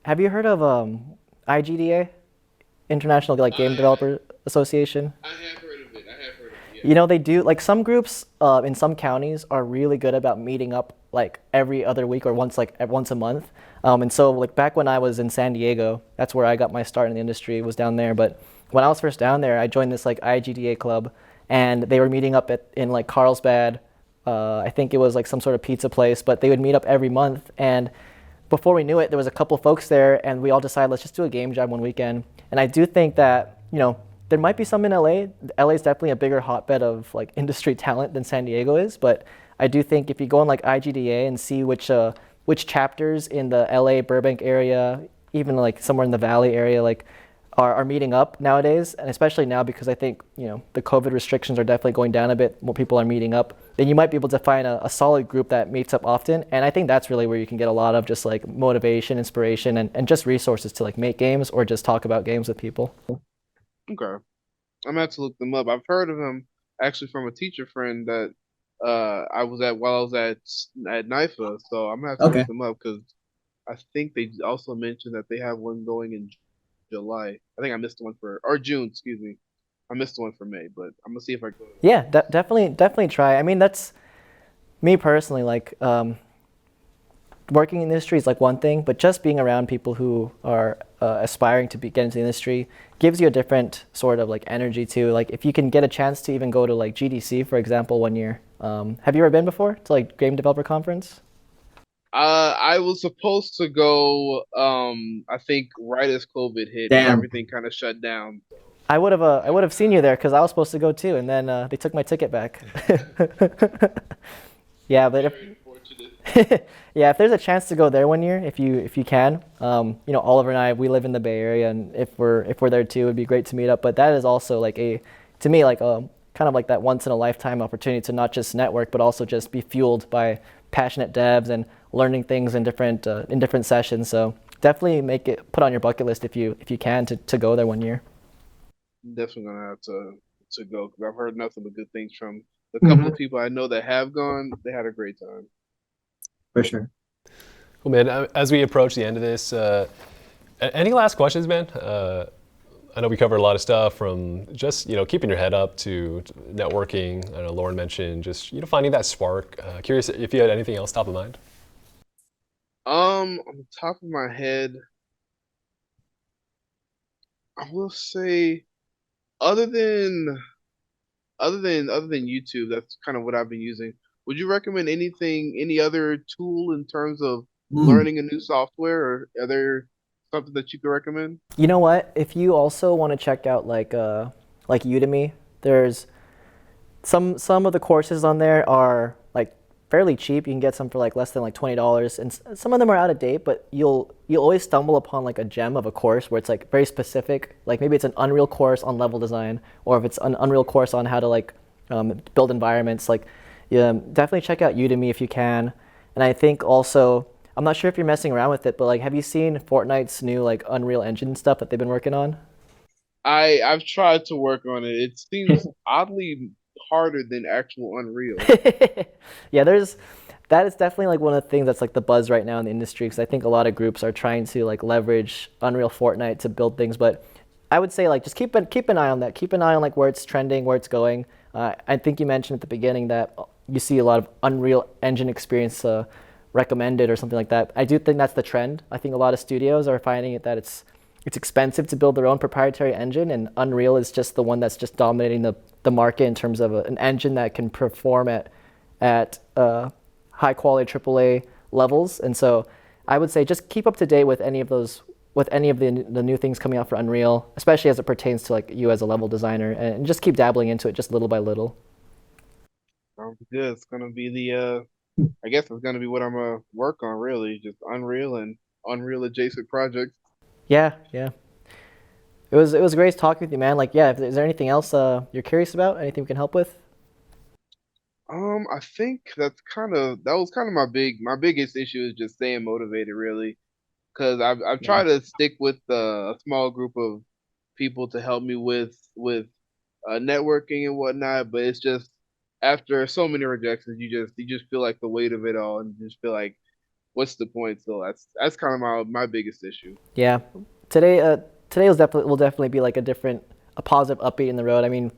have you heard of IGDA, International like Game Developer Association? I have heard of it. Yeah. They do like some groups in some counties are really good about meeting up like every other week or once a month. And so like back when I was in San Diego, that's where I got my start in the industry, was down there. But when I was first down there, I joined this like IGDA club, and they were meeting up in like Carlsbad. I think it was like some sort of pizza place, but they would meet up every month. And before we knew it, there was a couple folks there, and we all decided, let's just do a game jam one weekend. And I do think that, there might be some in LA. LA is definitely a bigger hotbed of like industry talent than San Diego is, but I do think if you go on like IGDA and see which chapters in the LA Burbank area, even like somewhere in the Valley area, like are meeting up nowadays, and especially now because I think the COVID restrictions are definitely going down a bit, more people are meeting up, then you might be able to find a solid group that meets up often. And I think that's really where you can get a lot of just like motivation, inspiration, and just resources to like make games or just talk about games with people. Okay, I'm gonna have to look them up. I've heard of them actually from a teacher friend that I was at while I was at NIFA, so I'm gonna have to Okay. look them up because I think they also mentioned that they have one going in July. I think I missed the one or June, excuse me. I missed the one for May, but I'm gonna see if I go. Yeah, definitely try. I mean, that's me personally. Like, working in the industry is like one thing, but just being around people who are aspiring to get into the industry gives you a different sort of like energy too. Like, if you can get a chance to even go to like GDC, for example, one year. Have you ever been before to like Game Developer Conference? I was supposed to go. I think right as COVID hit, and Damn. everything kind of shut down. I would have seen you there because I was supposed to go too, and then they took my ticket back. Yeah, but Very unfortunate. yeah, if there's a chance to go there one year, if you can, Oliver and I, we live in the Bay Area, and if we're there too, it'd be great to meet up. But that is also like to me like a kind of like that once in a lifetime opportunity to not just network, but also just be fueled by passionate devs and learning things in different sessions. So definitely put on your bucket list if you can to go there one year. I'm definitely gonna have to go because I've heard nothing but good things from the couple of people I know that have gone. They had a great time. For sure. Well, man, as we approach the end of this, Any last questions, man? I know we covered a lot of stuff from just keeping your head up to networking. I know Lauren mentioned just finding that spark. Curious if you had anything else top of mind. On the top of my head, I will say, other than YouTube, that's kind of what I've been using. Would you recommend any other tool in terms of learning a new software, or are there something that you could recommend? You know what? If you also want to check out like Udemy, there's some of the courses on there are like fairly cheap. You can get some for like less than like $20, and some of them are out of date. But you'll always stumble upon like a gem of a course where it's like very specific. Like maybe it's an Unreal course on level design, or if it's an Unreal course on how to like build environments. Like definitely check out Udemy if you can. And I think also, I'm not sure if you're messing around with it, but like, have you seen Fortnite's new like Unreal Engine stuff that they've been working on? I've tried to work on it. It seems oddly harder than actual Unreal. Yeah, that is definitely like one of the things that's like the buzz right now in the industry, because I think a lot of groups are trying to like leverage Unreal Fortnite to build things. But I would say like just keep an eye on that. Keep an eye on like where it's trending, where it's going. I think you mentioned at the beginning that you see a lot of Unreal Engine experience recommended or something like that. I do think that's the trend. I think a lot of studios are finding it that it's expensive to build their own proprietary engine, and Unreal is just the one that's just dominating the market in terms of an engine that can perform at high quality AAA levels. And so I would say just keep up to date with any of the new things coming out for Unreal, especially as it pertains to like you as a level designer, and just keep dabbling into it just little by little. Sounds good. It's gonna be I guess it's gonna be what I'm gonna work on, really, just Unreal and Unreal adjacent projects. Yeah. It was great talking with you, man. Like, yeah, is there anything else you're curious about? Anything we can help with? I think that was kind of my biggest issue is just staying motivated, really, because I've tried to stick with a small group of people to help me with networking and whatnot, but it's just after so many rejections, you just feel like the weight of it all, and you just feel like, what's the point? So that's kind of my biggest issue. Yeah, today will definitely be like a positive upbeat in the road. I mean,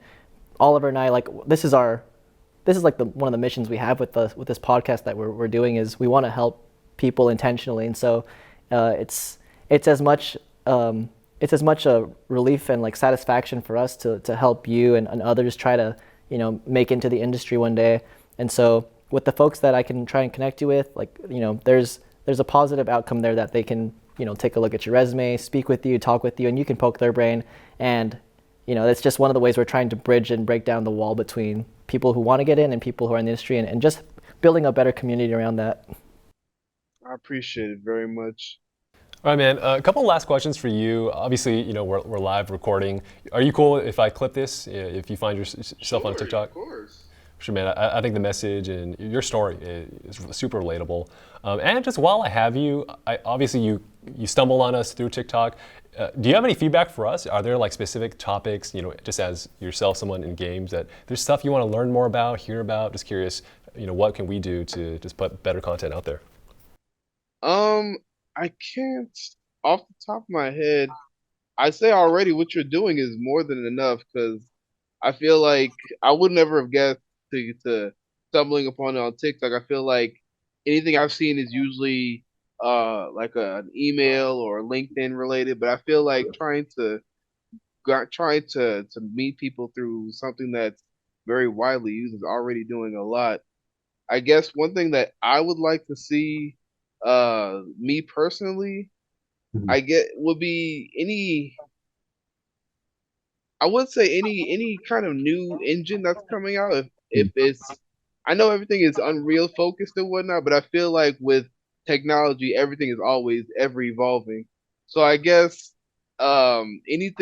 Oliver and I, like, this is like one of the missions we have with this podcast that we're doing, is we want to help people intentionally, and so it's as much a relief and like satisfaction for us to help you and others try to make into the industry one day. And so with the folks that I can try and connect you with, like, there's a positive outcome there that they can take a look at your resume, speak with you, talk with you, and you can poke their brain. And it's just one of the ways we're trying to bridge and break down the wall between people who want to get in and people who are in the industry, and just building a better community around that. I appreciate it very much. All right, man. A couple last questions for you. Obviously, we're live recording. Are you cool if I clip this? If you find yourself on TikTok? Of course. Sure, man. I think the message and your story is super relatable. And just while I have you, obviously you stumbled on us through TikTok. Do you have any feedback for us? Are there like specific topics, just as yourself, someone in games, that there's stuff you want to learn more about, hear about? Just curious, what can we do to just put better content out there? I can't, off the top of my head, I say already what you're doing is more than enough, because I feel like I would never have guessed to stumbling upon it on TikTok. I feel like anything I've seen is usually like an email or LinkedIn related, but I feel like trying to meet people through something that's very widely used is already doing a lot. I guess one thing that I would like to see, me personally, I get would be I would say any kind of new engine that's coming out. If it's, I know everything is Unreal focused and whatnot, but I feel like with technology, everything is always ever evolving. So I guess any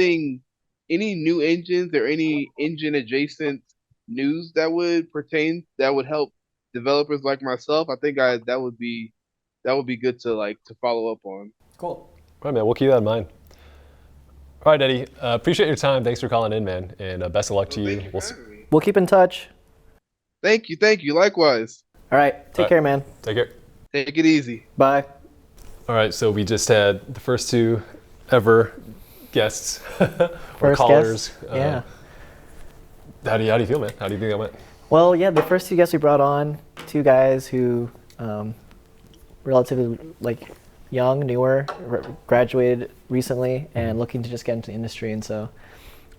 new engines or any engine adjacent news that would help developers like myself, I think that would be good to follow up on. Cool. All right, man. We'll keep that in mind. All right, Eddie. Appreciate your time. Thanks for calling in, man. And best of luck to you. We'll keep in touch. Thank you. Likewise. All right. Take care, man. Take care. Take it easy. Bye. All right, so we just had the first two ever guests or First callers. guest, yeah. How do you feel, man? How do you think that went? Well, yeah, the first two guests we brought on, two guys who relatively like young, newer, graduated recently, and looking to just get into the industry. And so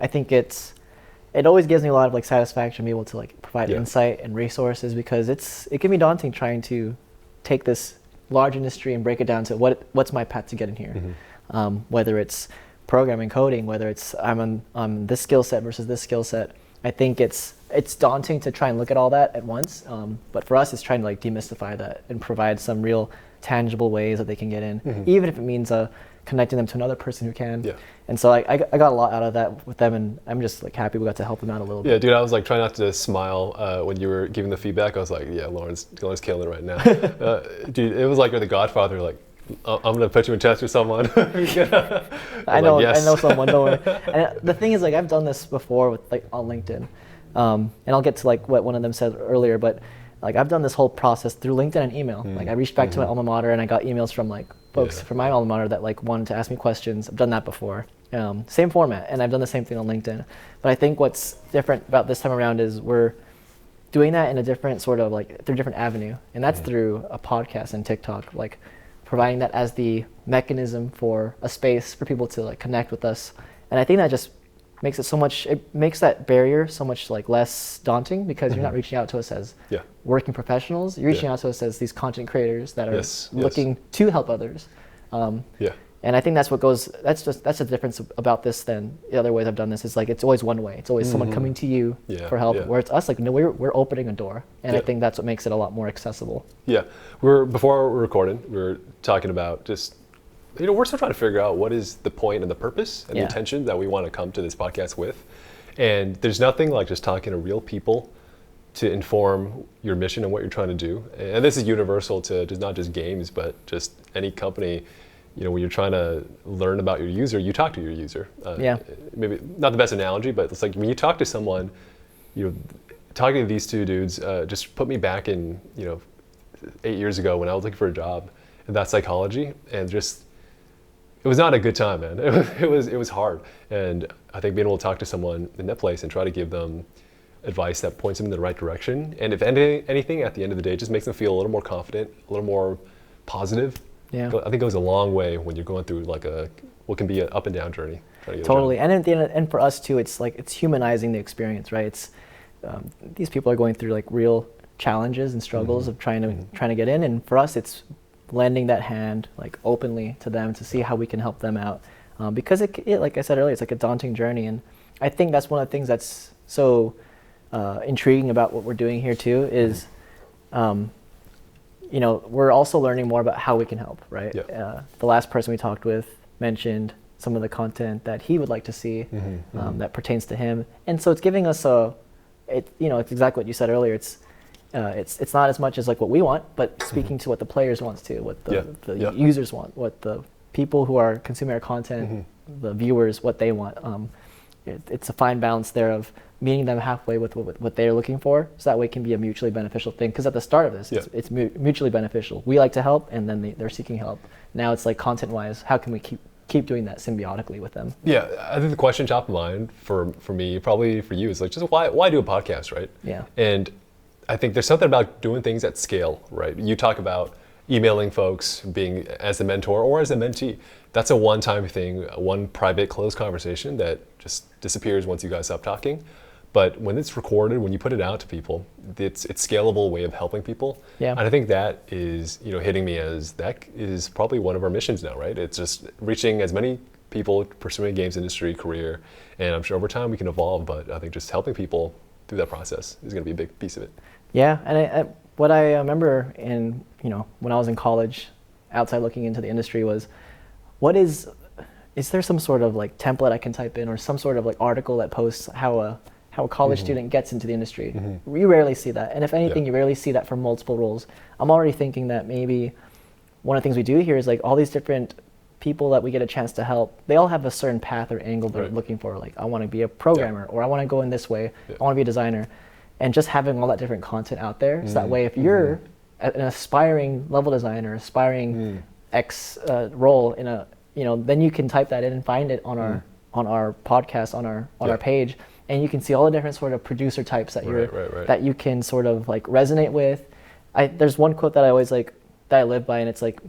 I think it always gives me a lot of like satisfaction to be able to like provide insight and resources, because it can be daunting trying to take this large industry and break it down to what's my path to get in here. Whether it's programming, coding, whether it's I'm on this skill set versus this skill set. I think it's daunting to try and look at all that at once. But for us, it's trying to like demystify that and provide some real tangible ways that they can get in, even if it means connecting them to another person who can. Yeah. And so I got a lot out of that with them, and I'm just like happy we got to help them out a little bit. Yeah, dude, I was like trying not to smile when you were giving the feedback. I was like, yeah, Lauren's killing it right now. Dude, it was like you're the Godfather, like, I'm gonna put you in touch with someone. I know, I know someone. Don't worry. And the thing is, like, I've done this before with like on LinkedIn, and I'll get to like what one of them said earlier. But like, I've done this whole process through LinkedIn and email. Like, I reached back to my alma mater, and I got emails from like folks from my alma mater that like wanted to ask me questions. I've done that before, same format, and I've done the same thing on LinkedIn. But I think what's different about this time around is we're doing that in a different sort of like through a different avenue, and that's through a podcast and TikTok. Like, providing that as the mechanism for a space for people to like connect with us. And I think that just makes it makes that barrier so much like less daunting, because you're not reaching out to us as working professionals. You're reaching out to us as these content creators that are looking to help others. And I think that's the difference about this than the other ways I've done this. Is like, it's always one way. It's always someone coming to you for help, where it's us like, no, we're opening a door. And I think that's what makes it a lot more accessible. Yeah, before we're recording, we're talking about just, we're still trying to figure out what is the point and the purpose and the intention that we want to come to this podcast with. And there's nothing like just talking to real people to inform your mission and what you're trying to do. And this is universal to just not just games, but just any company. When you're trying to learn about your user, you talk to your user. Maybe not the best analogy, but it's like when you talk to someone, talking to these two dudes just put me back in, 8 years ago when I was looking for a job, and that's psychology, and just, it was not a good time, man. It was hard. And I think being able to talk to someone in that place and try to give them advice that points them in the right direction, and if anything, at the end of the day, just makes them feel a little more confident, a little more positive. I think it goes a long way when you're going through like what can be an up and down journey. Totally, and at the end, and for us too, it's like it's humanizing the experience, right? It's these people are going through like real challenges and struggles of trying to get in, and for us, it's lending that hand like openly to them to see how we can help them out, because it like I said earlier, it's like a daunting journey, and I think that's one of the things that's so intriguing about what we're doing here too is. We're also learning more about how we can help, right? The last person we talked with mentioned some of the content that he would like to see that pertains to him. And so it's giving us it's exactly what you said earlier. It's not as much as like what we want, but speaking to what the players want to, what the users want, what the people who are consuming our content, the viewers, what they want. It's a fine balance there of meeting them halfway with what they're looking for, so that way it can be a mutually beneficial thing. Because at the start of this, it's mutually beneficial. We like to help, and then they're seeking help. Now it's like content-wise, how can we keep doing that symbiotically with them? Yeah, I think the question top of mind for me, probably for you, is like, just why do a podcast, right? Yeah. And I think there's something about doing things at scale, right? You talk about emailing folks, being as a mentor or as a mentee. That's a one-time thing, one private, closed conversation that just disappears once you guys stop talking. But when it's recorded, when you put it out to people, it's scalable way of helping people. Yeah. And I think that is, hitting me as that is probably one of our missions now, right? It's just reaching as many people pursuing a games industry career. And I'm sure over time we can evolve, but I think just helping people through that process is going to be a big piece of it. Yeah, and what I remember when I was in college, outside looking into the industry was, is there some sort of like template I can type in, or some sort of like article that posts how a college student gets into the industry? We rarely see that, and if anything, you rarely see that for multiple roles. I'm already thinking that maybe one of the things we do here is like all these different people that we get a chance to help, they all have a certain path or angle they're looking for. Like, I want to be a programmer, or I want to go in this way, I want to be a designer. And just having all that different content out there, so that way if you're an aspiring level designer, aspiring X role in then you can type that in and find it on our podcast, on our page, and you can see all the different sort of producer types that that you can sort of like resonate with. There's one quote that I always like, that I live by, and it's like,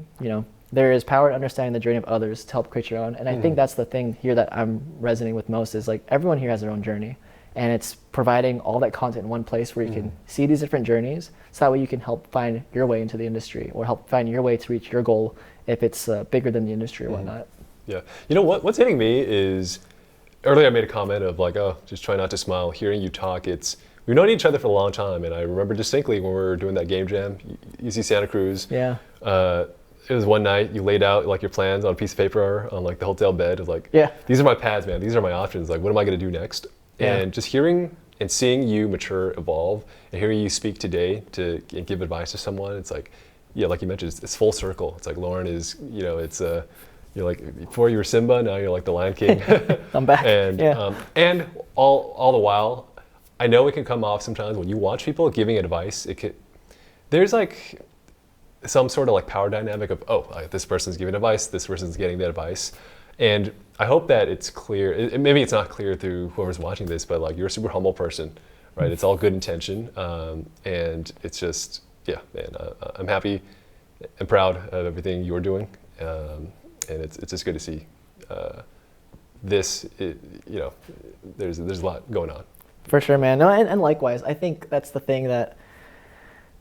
there is power in understanding the journey of others to help create your own. And I think that's the thing here that I'm resonating with most, is like everyone here has their own journey, and it's providing all that content in one place where you can see these different journeys, so that way you can help find your way into the industry, or help find your way to reach your goal if it's bigger than the industry or whatnot. Yeah. What's hitting me is, earlier I made a comment of like, oh, just try not to smile. Hearing you talk, we've known each other for a long time, and I remember distinctly when we were doing that game jam, UC Santa Cruz. Yeah. It was one night you laid out like your plans on a piece of paper on like the hotel bed. It was like, these are my paths, man. These are my options. Like, what am I going to do next? Yeah. And just hearing and seeing you mature, evolve, and hearing you speak today to give advice to someone, it's like, like you mentioned, it's full circle. It's like Lauren is, it's you're like, before you were Simba, now you're like the Lion King. I'm back. And and all the while, I know it can come off sometimes when you watch people giving advice. There's like some sort of like power dynamic of, this person's giving advice, this person's getting that advice. And I hope that it's clear. Maybe it's not clear through whoever's watching this, but like, you're a super humble person, right? It's all good intention. And it's just, man, I'm happy and proud of everything you're doing. And it's just good to see there's a lot going on. For sure, man. No, and likewise, I think that's the thing that,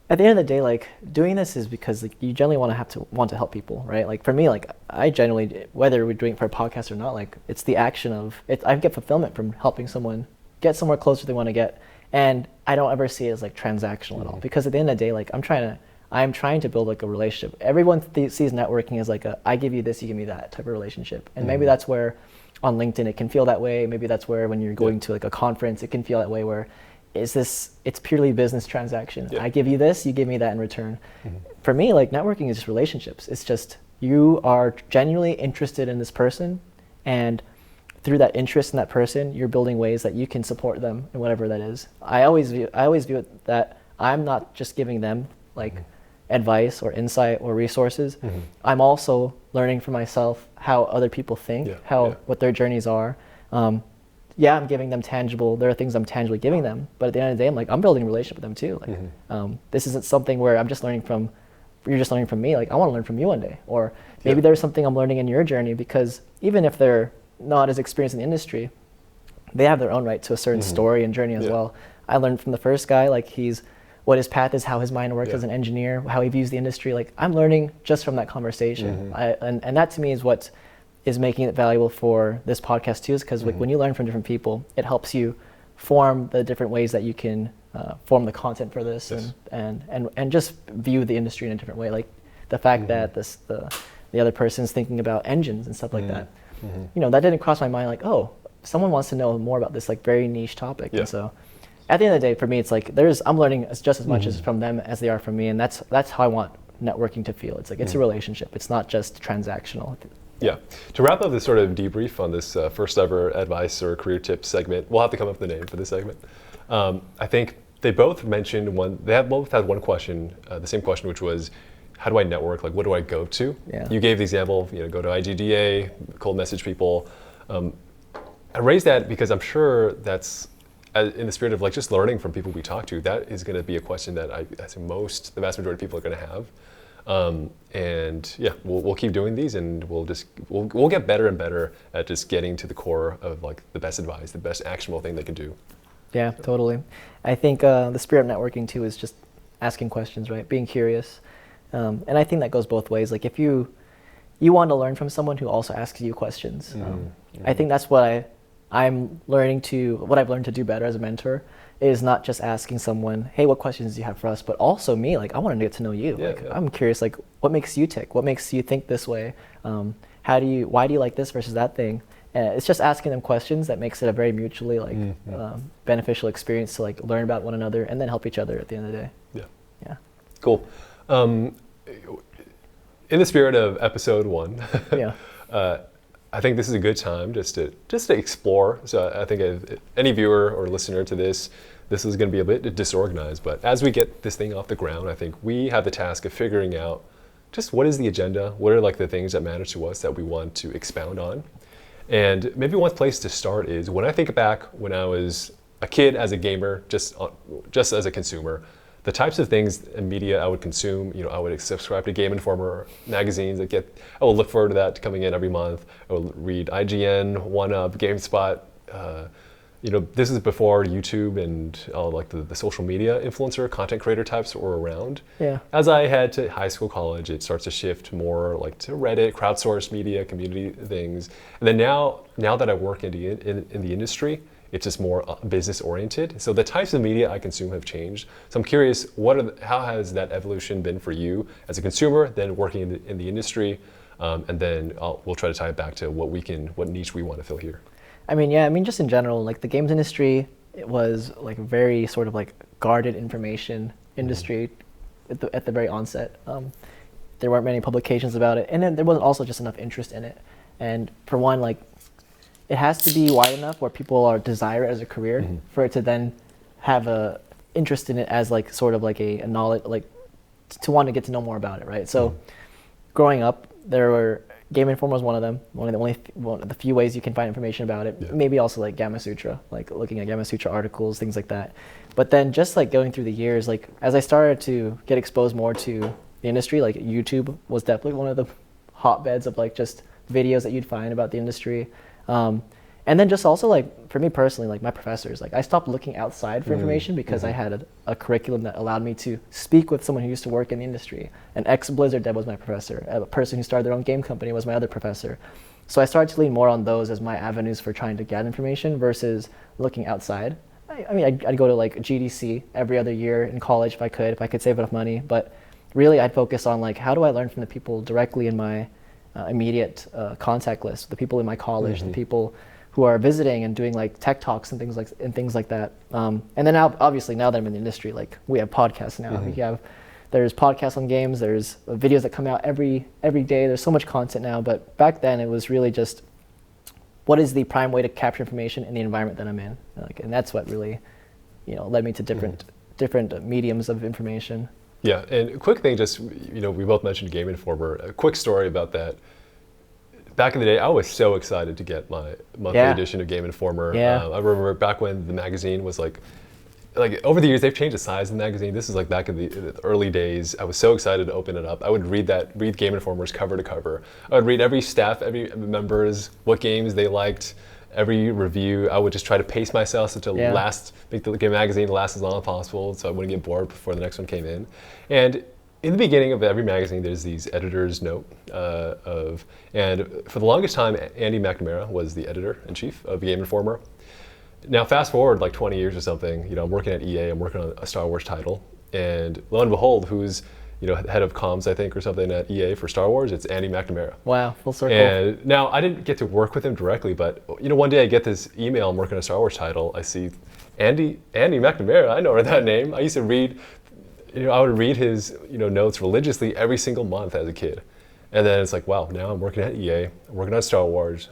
at the end of the day, like, doing this is because like, you generally want to help people, right? Like for me, like I generally, whether we're doing it for a podcast or not, like it's the action of it. I get fulfillment from helping someone get somewhere closer they want to get, and I don't ever see it as like transactional at all. Because at the end of the day, like I'm trying to build like a relationship. Everyone sees networking as like I give you this, you give me that type of relationship, and maybe that's where on LinkedIn it can feel that way. Maybe that's where when you're going to like a conference, it can feel that way, where it's purely business transaction. I give you this, you give me that in return. For me, like networking is just relationships. It's just you are genuinely interested in this person, and through that interest in that person, you're building ways that you can support them in whatever that is. I always view it that I'm not just giving them like advice or insight or resources. I'm also learning for myself how other people think, what their journeys are. I'm giving them there are things I'm tangibly giving them, but at the end of the day, I'm building a relationship with them too. Like, this isn't something where you're just learning from me. Like, I want to learn from you one day, or maybe there's something I'm learning in your journey, because even if they're not as experienced in the industry, they have their own right to a certain story and journey as well. I learned from the first guy, like what his path is, how his mind works as an engineer, how he views the industry. Like, I'm learning just from that conversation. And that to me is what is making it valuable for this podcast too, is because like when you learn from different people, it helps you form the different ways that you can form the content for this, and just view the industry in a different way. Like the fact that the other person's thinking about engines and stuff like that. That didn't cross my mind, like, oh, someone wants to know more about this like very niche topic. And so at the end of the day, for me, it's like I'm learning just as much as from them as they are from me, and that's how I want networking to feel. It's like it's a relationship. It's not just transactional. Yeah. To wrap up this sort of debrief on this first ever advice or career tips segment, we'll have to come up with a name for this segment. I think they both mentioned both had one question, the same question, which was, how do I network? Like, what do I go to? Yeah. You gave the example of, go to IGDA, cold message people. I raised that because I'm sure that's in the spirit of like just learning from people we talk to. That is going to be a question that I think the vast majority of people are going to have. We'll keep doing these, and we'll get better and better at just getting to the core of like the best advice, the best actionable thing they can do. Yeah, totally. I think the spirit of networking too is just asking questions, right? Being curious. And I think that goes both ways. Like if you want to learn from someone who also asks you questions. I think that's what I've learned to do better as a mentor, is not just asking someone, hey, what questions do you have for us? But also me, like I want to get to know you. I'm curious, like what makes you tick? What makes you think this way? Why do you like this versus that thing? It's just asking them questions that makes it a very mutually beneficial experience to like learn about one another and then help each other at the end of the day. Yeah. Cool. In the spirit of episode 1, I think this is a good time just to explore. So I think if any viewer or listener to this is going to be a bit disorganized. But as we get this thing off the ground, I think we have the task of figuring out just what is the agenda? What are like the things that matter to us that we want to expound on? And maybe one place to start is when I think back when I was a kid as a gamer, just as a consumer, the types of things and media I would consume, I would subscribe to Game Informer magazines I will look forward to that coming in every month. I will read IGN, 1UP, GameSpot. This is before YouTube and all like the social media influencer, content creator types were around. Yeah. As I head to high school, college, it starts to shift more like to Reddit, crowdsourced media, community things. And then now that I work in the industry, it's just more business oriented. So the types of media I consume have changed. So I'm curious, how has that evolution been for you as a consumer, then working in the industry, and then we'll try to tie it back to what niche we want to fill here. Just in general, like the games industry, it was like a very sort of like guarded information industry at the very onset. There weren't many publications about it, and then there wasn't also just enough interest in it. And for one, like it has to be wide enough where people desire it as a career for it to then have a interest in it as like sort of like a knowledge, like to want to get to know more about it, right? So growing up, Game Informer was one of them. One of the few ways you can find information about it. Yeah. Maybe also like Gamma Sutra, like looking at Gamma Sutra articles, things like that. But then just like going through the years, like as I started to get exposed more to the industry, like YouTube was definitely one of the hotbeds of like just videos that you'd find about the industry. And then just also like for me personally, like my professors, like I stopped looking outside for information because I had a curriculum that allowed me to speak with someone who used to work in the industry. An ex-Blizzard dev was my professor. A person who started their own game company was my other professor. So I started to lean more on those as my avenues for trying to get information versus looking outside. I'd go to like GDC every other year in college if I could save enough money. But really I'd focus on like, how do I learn from the people directly in my immediate contact list, the people in my college, the people who are visiting and doing like tech talks and things like that. And then obviously now that I'm in the industry, like we have podcasts now. There's podcasts on games. There's videos that come out every day. There's so much content now. But back then it was really just what is the prime way to capture information in the environment that I'm in, and that's what really, led me to different mediums of information. Yeah, and a quick thing, just we both mentioned Game Informer. A quick story about that. Back in the day, I was so excited to get my monthly edition of Game Informer. Yeah. I remember back when the magazine was like over the years, they've changed the size of the magazine. This is like back in the early days. I was so excited to open it up. I would read Game Informers cover to cover. I would read every members, what games they liked, every review. I would just try to pace myself to make the game magazine last as long as possible so I wouldn't get bored before the next one came in. And in the beginning of every magazine, there's these editor's note and for the longest time, Andy McNamara was the editor-in-chief of Game Informer. Now, fast forward like 20 years or something, I'm working at EA, I'm working on a Star Wars title, and lo and behold, who's head of comms, I think, or something at EA for Star Wars, it's Andy McNamara. Wow, full circle. And now, I didn't get to work with him directly, but one day I get this email, I'm working on a Star Wars title, I see Andy McNamara, I know that name. I used to read, I would read his notes religiously every single month as a kid. And then it's like, wow, now I'm working at EA, I'm working on Star Wars,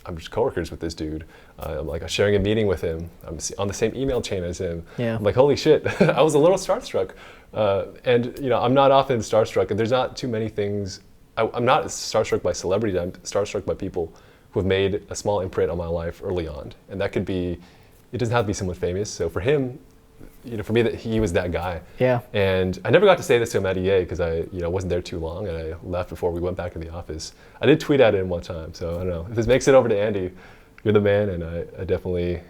I'm just coworkers with this dude. I'm like sharing a meeting with him. I'm on the same email chain as him. Yeah. I'm like, holy shit. I was a little starstruck. And I'm not often starstruck, and there's not too many things. I'm not starstruck by celebrities. I'm starstruck by people who have made a small imprint on my life early on. And that could be, it doesn't have to be someone famous. So for him, for me, that he was that guy. Yeah. And I never got to say this to him at EA because I wasn't there too long, and I left before we went back in the office. I did tweet at him one time, so I don't know. If this makes it over to Andy, you're the man, and I definitely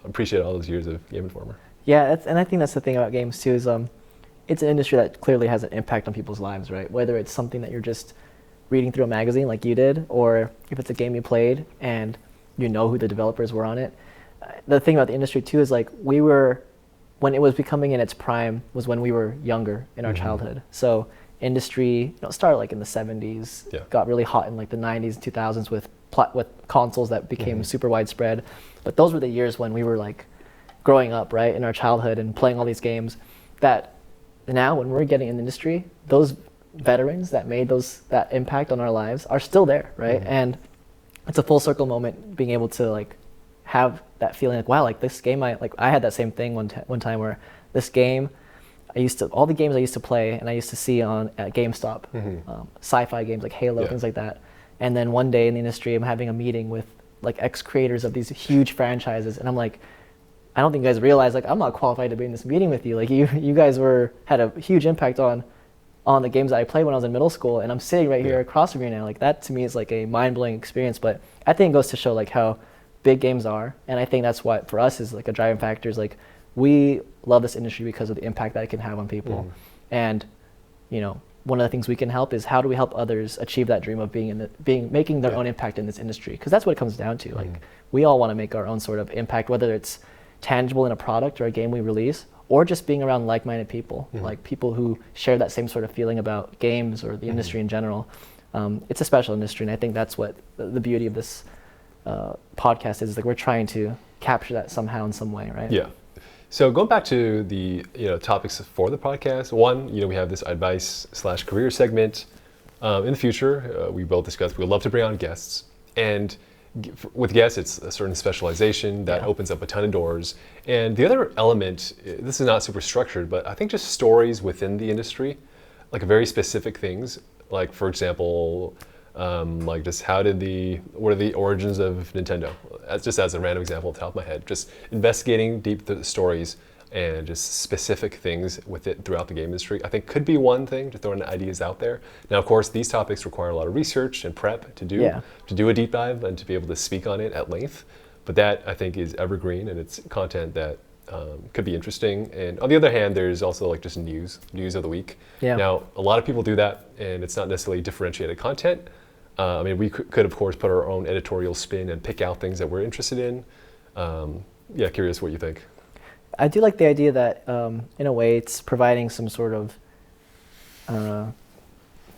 appreciate all those years of Game Informer. Yeah, and I think that's the thing about games too is it's an industry that clearly has an impact on people's lives, right? Whether it's something that you're just reading through a magazine like you did, or if it's a game you played and you know who the developers were on it. The thing about the industry too is like when it was becoming in its prime was when we were younger in our childhood. So industry started like in the 70s, got really hot in like the 90s and 2000s with consoles that became super widespread. But those were the years when we were like growing up, right, in our childhood and playing all these games that now when we're getting in the industry, those veterans that made that impact on our lives are still there, right? And it's a full circle moment being able to like have that feeling like, wow, like this game, I had that same thing one time where this game, all the games I used to play and I used to see on at GameStop, sci-fi games like Halo, things like that. And then one day in the industry, I'm having a meeting with like ex-creators of these huge franchises, and I'm like, I don't think you guys realize, like, I'm not qualified to be in this meeting with you. Like, you guys had a huge impact on the games that I played when I was in middle school, and I'm sitting right here across from you now. Like, that to me is like a mind-blowing experience. But I think it goes to show like how big games are, and I think that's what for us is like a driving factor. Is like we love this industry because of the impact that it can have on people, and you know, one of the things we can help is how do we help others achieve that dream of making their own impact in this industry, because that's what it comes down to. Like, we all want to make our own sort of impact, whether it's tangible in a product or a game we release, or just being around like-minded people, like people who share that same sort of feeling about games or the industry in general. It's a special industry, and I think that's what the beauty of this podcast is. Like, we're trying to capture that somehow in some way, right? Yeah. So going back to the topics for the podcast, one, we have this advice/career segment. In the future, we will discuss. We'd love to bring on guests, and with guests, it's a certain specialization that opens up a ton of doors. And the other element, this is not super structured, but I think just stories within the industry, like very specific things. Like, for example, like just what are the origins of Nintendo? Just as a random example off the top of my head, just investigating deep the stories and just specific things with it throughout the game industry, I think could be one thing, just throwing ideas out there. Now, of course, these topics require a lot of research and prep to do a deep dive and to be able to speak on it at length. But that, I think, is evergreen, and it's content that could be interesting. And on the other hand, there's also like just news of the week. Yeah. Now, a lot of people do that, and it's not necessarily differentiated content. I mean, we could, of course, put our own editorial spin and pick out things that we're interested in. Curious what you think. I do like the idea that, in a way, it's providing some sort of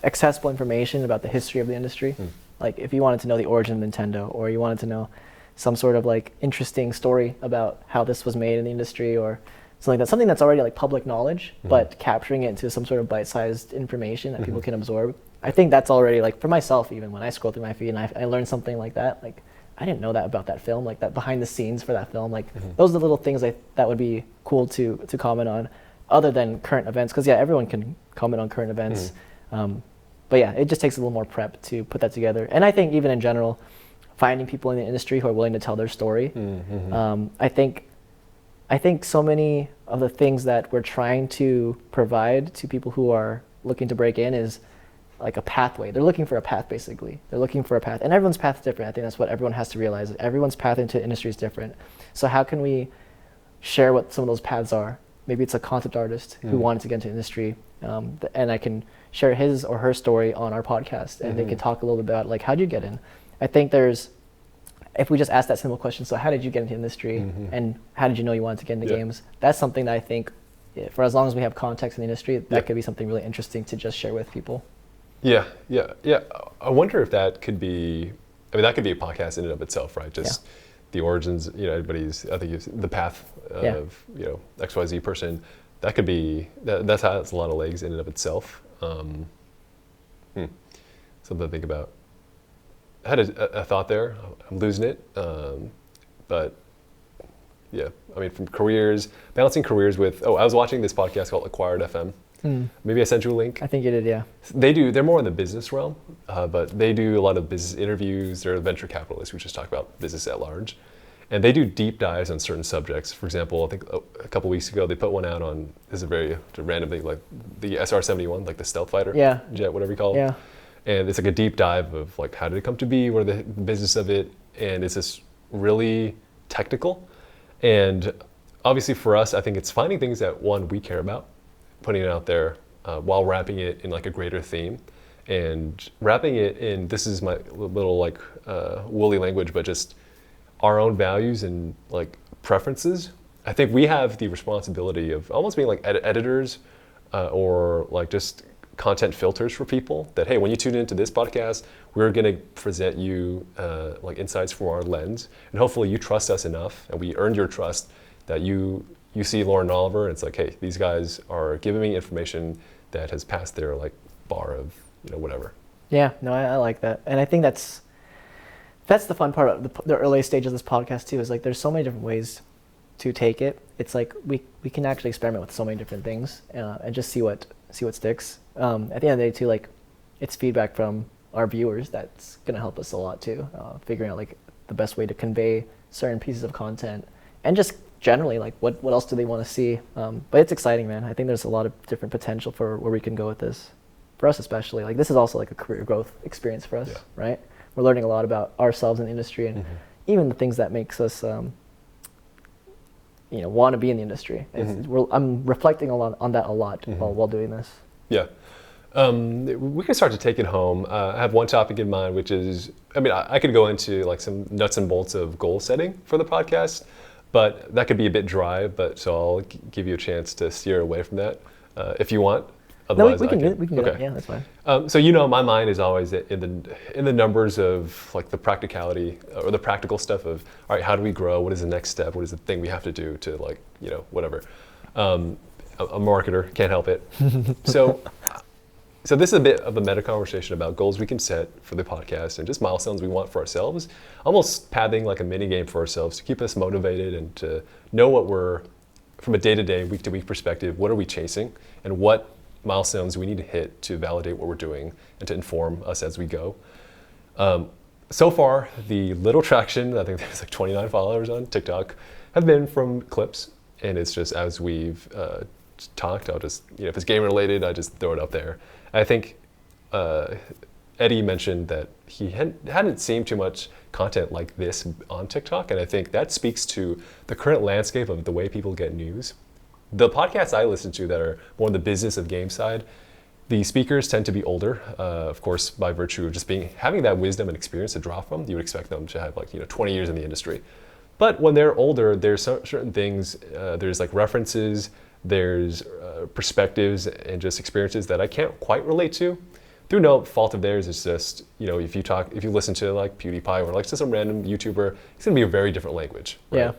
accessible information about the history of the industry. Like, if you wanted to know the origin of Nintendo, or you wanted to know some sort of like interesting story about how this was made in the industry, or something like that, something that's already like public knowledge, but capturing it into some sort of bite-sized information that people can absorb. I think that's already, like, for myself, even when I scroll through my feed and I learned something like that, like, I didn't know that about that film, like that behind the scenes for that film. Like, those are the little things that would be cool to comment on, other than current events. Because everyone can comment on current events. But yeah, it just takes a little more prep to put that together. And I think even in general, finding people in the industry who are willing to tell their story. I think so many of the things that we're trying to provide to people who are looking to break in is like a pathway. They're looking for a path, basically. They're looking for a path, and everyone's path is different. I think that's what everyone has to realize. Everyone's path into the industry is different. So how can we share what some of those paths are? Maybe it's a concept artist who wanted to get into the industry, and I can share his or her story on our podcast, and they can talk a little bit about, like, how did you get in? I think if we just ask that simple question, so how did you get into the industry, and how did you know you wanted to get into games? That's something that I think, for as long as we have context in the industry, that could be something really interesting to just share with people. Yeah. I wonder if that could be, that could be a podcast in and of itself, right? Just the origins, I think the path of, XYZ person, that could be, that's how it's a lot of legs in and of itself. Something to think about. I had a thought there, I'm losing it. But yeah, from careers, balancing careers with, I was watching this podcast called Acquired FM. Maybe I sent you a link. I think you did, yeah. They're more in the business realm, but they do a lot of business interviews. They're venture capitalists. We just talk about business at large. And they do deep dives on certain subjects. For example, I think a couple weeks ago, they put one out on, this is a very random thing, like the SR-71, like the stealth fighter jet, whatever you call it. Yeah. And it's like a deep dive of like, how did it come to be? What are the business of it? And it's just really technical. And obviously for us, I think it's finding things that, one, we care about, putting it out there while wrapping it in like a greater theme, and wrapping it in, this is my little like woolly language, but just our own values and like preferences. I think we have the responsibility of almost being like editors or like just content filters for people, that, hey, when you tune into this podcast, we're going to present you like insights from our lens, and hopefully you trust us enough, and we earned your trust, that you see Lauren and Oliver, and it's like, hey, these guys are giving me information that has passed their like bar of whatever. Yeah, no, I like that, and I think that's the fun part of the early stage of this podcast too. Is like, there's so many different ways to take it, it's like we can actually experiment with so many different things and just see what sticks. At the end of the day too, like it's feedback from our viewers that's gonna help us a lot too, figuring out like the best way to convey certain pieces of content and just generally like what else do they want to see. But it's exciting, man. I think there's a lot of different potential for where we can go with this. For us especially, like this is also like a career growth experience for us, right? We're learning a lot about ourselves in the industry and even the things that makes us want to be in the industry. I'm reflecting a lot on that while doing this. Yeah. We can start to take it home. I have one topic in mind, which is, I could go into like some nuts and bolts of goal setting for the podcast, but that could be a bit dry, so I'll give you a chance to steer away from that if you want. Otherwise, we can do it. Yeah, that's fine. So my mind is always in the numbers of like the practicality or the practical stuff of, all right, how do we grow? What is the next step? What is the thing we have to do to like, whatever. A marketer, can't help it. So this is a bit of a meta conversation about goals we can set for the podcast and just milestones we want for ourselves, almost pathing like a mini game for ourselves to keep us motivated and to know what we're, from a day-to-day, week-to-week perspective, what are we chasing and what milestones we need to hit to validate what we're doing and to inform us as we go. So far, the little traction, I think there's like 29 followers on TikTok, have been from clips. And it's just as we've talked, I'll just, if it's game related, I just throw it up there. I think Eddie mentioned that he hadn't seen too much content like this on TikTok. And I think that speaks to the current landscape of the way people get news. The podcasts I listen to that are more on the business of game side, the speakers tend to be older, of course, by virtue of just having that wisdom and experience to draw from. You would expect them to have 20 years in the industry. But when they're older, there's certain things, there's like references, there's perspectives and just experiences that I can't quite relate to. Through no fault of theirs, it's just, if you listen to like PewDiePie or like to some random YouTuber, it's gonna be a very different language. Right? Yeah.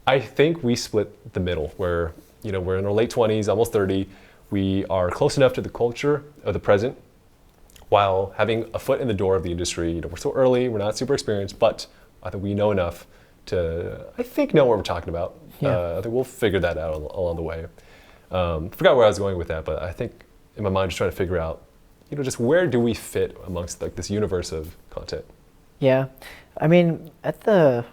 I think we split the middle where, we're in our late 20s, almost 30. We are close enough to the culture of the present while having a foot in the door of the industry. We're still early, we're not super experienced, but I think we know enough to, I think, know what we're talking about. I think we'll figure that out along the way. Forgot where I was going with that, but I think in my mind just trying to figure out, just where do we fit amongst like this universe of content? Yeah, at the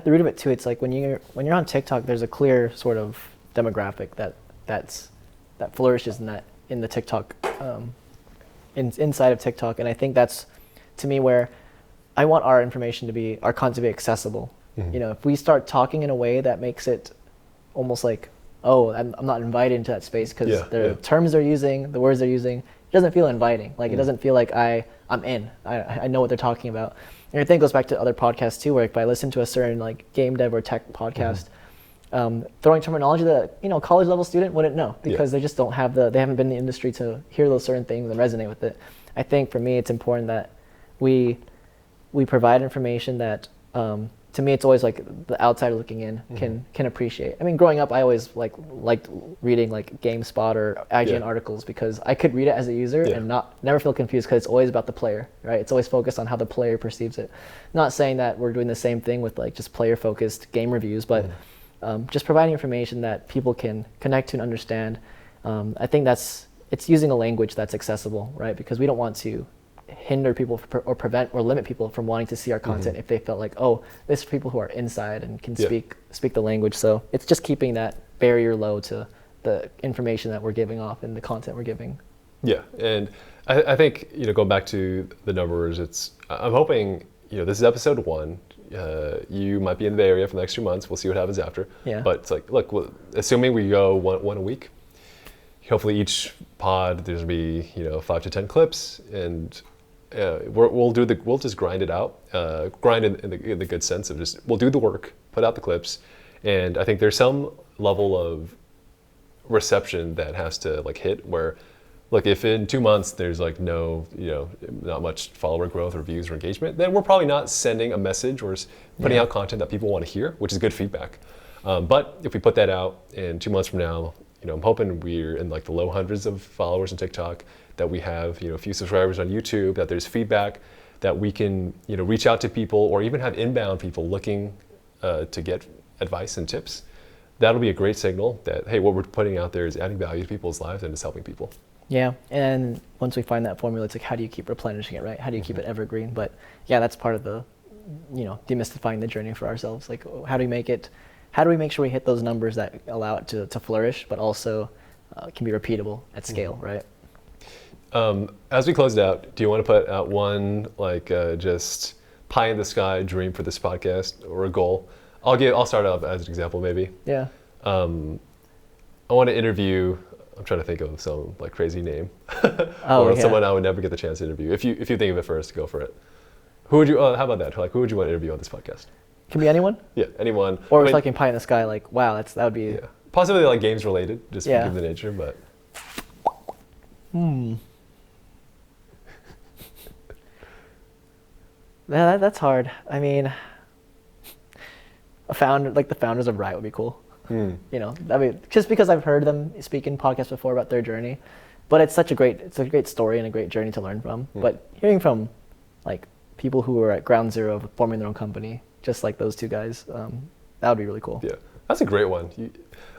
root of it too, it's like when you're on TikTok, there's a clear sort of demographic that flourishes in the TikTok inside of TikTok, and I think that's to me where I want our content to be accessible. If we start talking in a way that makes it almost like, I'm not invited into that space because the terms they're using, the words they're using, it doesn't feel inviting. Like it doesn't feel like I'm in. I know what they're talking about. And I think it goes back to other podcasts too, where if I listen to a certain like game dev or tech podcast, throwing terminology that college level student wouldn't know because they just don't have they haven't been in the industry to hear those certain things and resonate with it. I think for me it's important that we provide information that to me it's always like the outsider looking in can appreciate. Growing up I always liked reading like GameSpot or IGN articles because I could read it as a user and never feel confused because it's always about the player, right? It's always focused on how the player perceives it. Not saying that we're doing the same thing with like just player focused game reviews, but just providing information that people can connect to and understand. I think it's using a language that's accessible, right? Because we don't want to hinder people or prevent or limit people from wanting to see our content if they felt like, this is for people who are inside and can speak the language. So it's just keeping that barrier low to the information that we're giving off and the content we're giving. Yeah, and I think going back to the numbers, I'm hoping this is episode 1. You might be in the Bay Area for the next 2 months. We'll see what happens after. Yeah. But it's like, look, assuming we go one a week, hopefully each pod there's be 5 to 10 clips, and we'll just grind it out, grind in the good sense of just we'll do the work, put out the clips, and I think there's some level of reception that has to like hit where, look, if in 2 months there's like not much follower growth or views or engagement, then we're probably not sending a message or putting out content that people want to hear, which is good feedback. But if we put that out in 2 months from now, I'm hoping we're in like the low hundreds of followers on TikTok, that we have a few subscribers on YouTube, that there's feedback, that we can reach out to people or even have inbound people looking to get advice and tips, that'll be a great signal that, hey, what we're putting out there is adding value to people's lives and it's helping people. Yeah, and once we find that formula, it's like, how do you keep replenishing it, right? How do you keep it evergreen? But yeah, that's part of the, demystifying the journey for ourselves. Like, how do we make sure we hit those numbers that allow it to flourish, but also can be repeatable at scale, right? As we close it out, do you want to put out one just pie in the sky dream for this podcast or a goal? I'll start off as an example, maybe. Yeah. I want to interview. I'm trying to think of some crazy name, or someone I would never get the chance to interview. If you think of it first, go for it. Who would you? How about that? Who would you want to interview on this podcast? Can be anyone. Yeah, anyone. Or it's in pie in the sky. Wow, that would be. Yeah. Possibly games related, just given the nature, but. Yeah, that's hard. I mean, the founders of Riot would be cool. Just because I've heard them speak in podcasts before about their journey, but it's a great story and a great journey to learn from. But hearing from people who are at ground zero of forming their own company, just like those two guys, that would be really cool. Yeah, that's a great one.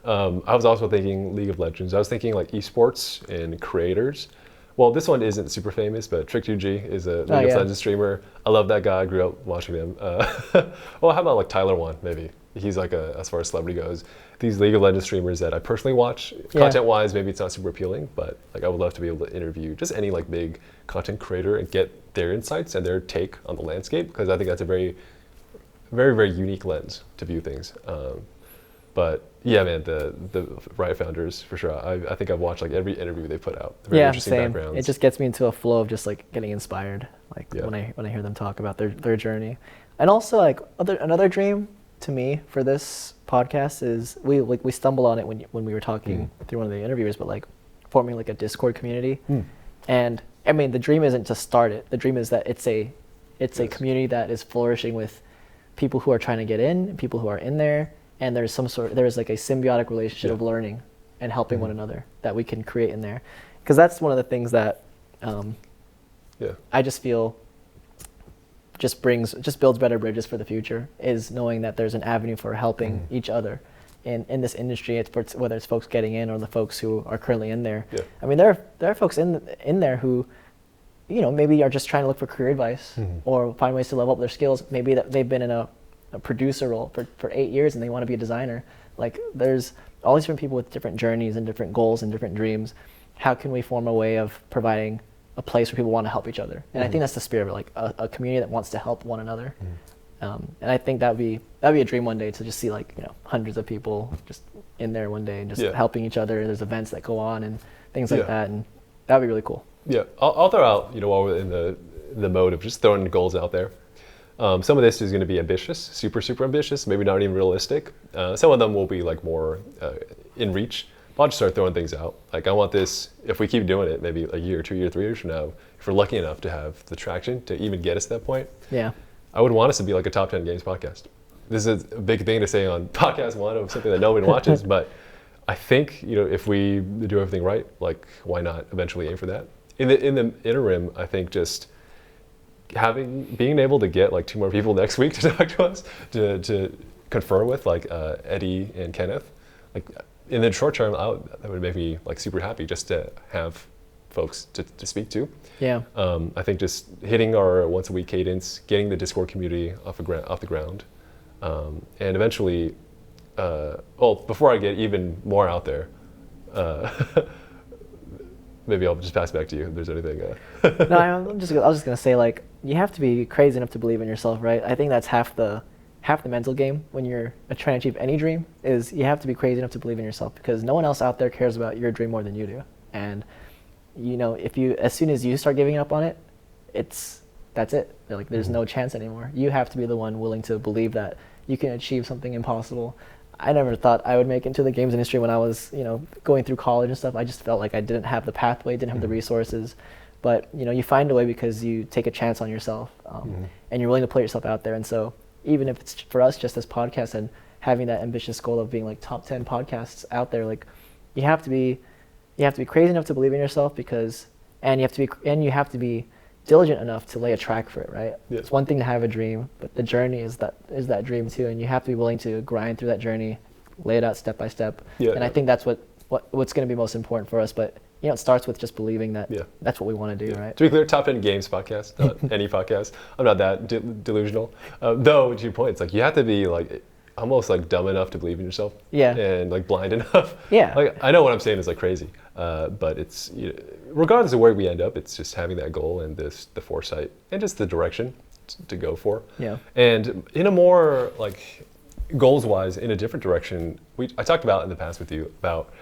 I was also thinking League of Legends. I was thinking esports and creators. Well, this one isn't super famous, but Trick2G is a League of Legends streamer. I love that guy. I grew up watching him. Well, how about Tyler One, maybe? He's as far as celebrity goes. These League of Legends streamers that I personally watch, content-wise, maybe it's not super appealing, but I would love to be able to interview just any big content creator and get their insights and their take on the landscape, because I think that's a very, very, very unique lens to view things. But yeah, man, the Riot founders for sure. I think I've watched every interview they put out. Very interesting same. Backgrounds. It just gets me into a flow of just getting inspired, when I hear them talk about their journey. And also another dream to me for this podcast is we stumbled on it when we were talking through one of the interviewers, but forming a Discord community. And I mean, the dream isn't to start it. The dream is that it's a community that is flourishing with people who are trying to get in, people who are in there, and there's a symbiotic relationship of learning and helping one another that we can create in there. Because that's one of the things that I just feel just builds better bridges for the future, is knowing that there's an avenue for helping each other in this industry. Whether it's folks getting in or the folks who are currently in there. Yeah. I mean, there are folks in there who, maybe are just trying to look for career advice or find ways to level up their skills. Maybe that they've been in a producer role for 8 years and they want to be a designer. There's all these different people with different journeys and different goals and different dreams. How can we form a way of providing a place where people want to help each other? And I think that's the spirit of it, a community that wants to help one another. And I think that'd be a dream one day, to just see hundreds of people just in there one day and just helping each other. There's events that go on and things like that, and that'd be really cool. Yeah, I'll throw out, while we're in the mode of just throwing goals out there. Some of this is going to be ambitious, super, super ambitious, maybe not even realistic. Some of them will be more in reach. I'll just start throwing things out. I want this, if we keep doing it, maybe a year, 2 years, 3 years from now, if we're lucky enough to have the traction to even get us to that point. Yeah. I would want us to be a top 10 games podcast. This is a big thing to say on podcast one of something that no one watches, but I think, if we do everything right, why not eventually aim for that? In the interim, I think just being able to get 2 more people next week to talk to us, to confer with, Eddie and Kenneth, in the short term, that would make me super happy just to have folks to speak to. Yeah. I think just hitting our once a week cadence, getting the Discord community off the ground, and eventually, before I get even more out there, maybe I'll just pass it back to you if there's anything. No, I was just gonna say you have to be crazy enough to believe in yourself, right? I think that's half the mental game when you're trying to achieve any dream, is you have to be crazy enough to believe in yourself, because no one else out there cares about your dream more than you do. And as soon as you start giving up on it, that's it. There's no chance anymore. You have to be the one willing to believe that you can achieve something impossible. I never thought I would make it into the games industry when I was, going through college and stuff. I just felt like I didn't have the pathway, didn't have the resources. But, you find a way because you take a chance on yourself, and you're willing to put yourself out there. And so even if it's for us just as podcasts and having that ambitious goal of being top 10 podcasts out there, you have to be crazy enough to believe in yourself, and you have to be diligent enough to lay a track for it, right? Yeah. It's one thing to have a dream, but the journey is that dream too, and you have to be willing to grind through that journey, lay it out step by step. Yeah, and I think that's what's going to be most important for us. But it starts with just believing that that's what we want to do, right? To be clear, Top 10 Games podcast, not any podcast. I'm not that delusional. Though, to your point, it's like you have to be like almost like dumb enough to believe in yourself. Yeah. And like blind enough. Yeah. Like I know what I'm saying is like crazy, but it's regardless of where we end up, it's just having that goal and the foresight and just the direction to go for. Yeah. And in a more like goals-wise, in a different direction, I talked about in the past with you about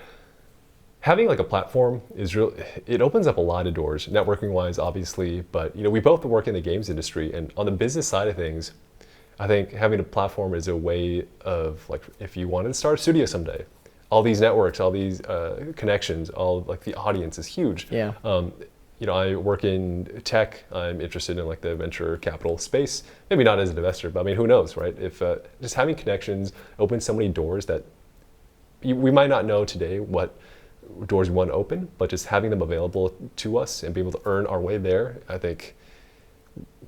having like a platform is real. It opens up a lot of doors, networking-wise, obviously. But we both work in the games industry, and on the business side of things, I think having a platform is a way of like if you wanted to start a studio someday, all these networks, all these connections, all like the audience is huge. Yeah. I work in tech. I'm interested in like the venture capital space. Maybe not as an investor, but I mean, who knows, right? If just having connections opens so many doors that we might not know today what doors we want to open, but just having them available to us and being able to earn our way there, I think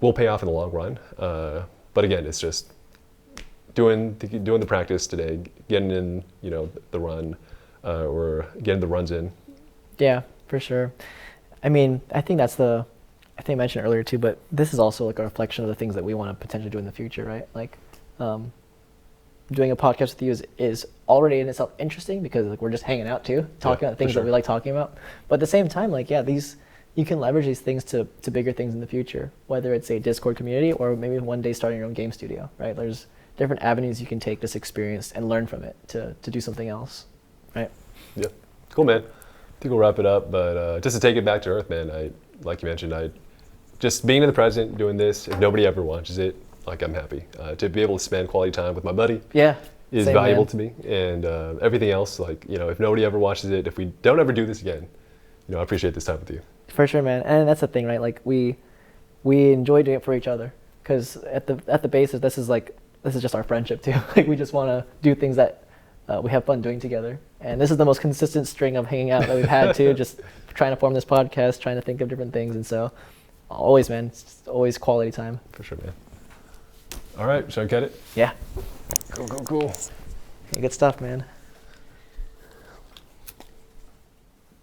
will pay off in the long run. But again, it's just doing the practice today, getting in, the run, or getting the runs in. Yeah, for sure. I mean, I think I mentioned it earlier too, but this is also like a reflection of the things that we want to potentially do in the future, right? Like, doing a podcast with you is already in itself interesting because like we're just hanging out too, talking about things that we like talking about. But at the same time, like, you can leverage these things to bigger things in the future, whether it's a Discord community or maybe one day starting your own game studio, right? There's different avenues you can take this experience and learn from it to do something else, right? Yeah, cool, man. I think we'll wrap it up, but just to take it back to earth, man, like you mentioned, just being in the present, doing this, if nobody ever watches it, like I'm happy. To be able to spend quality time with my buddy is valuable to me, and everything else, like, if nobody ever watches it, if we don't ever do this again, I appreciate this time with you. For sure, man. And that's the thing, right? Like we enjoy doing it for each other because at the basis, this is just our friendship too. Like we just want to do things that we have fun doing together. And this is the most consistent string of hanging out that we've had too, just trying to form this podcast, trying to think of different things. And so always, man, it's always quality time. For sure, man. All right, shall I cut it? Yeah. Cool. Good stuff, man.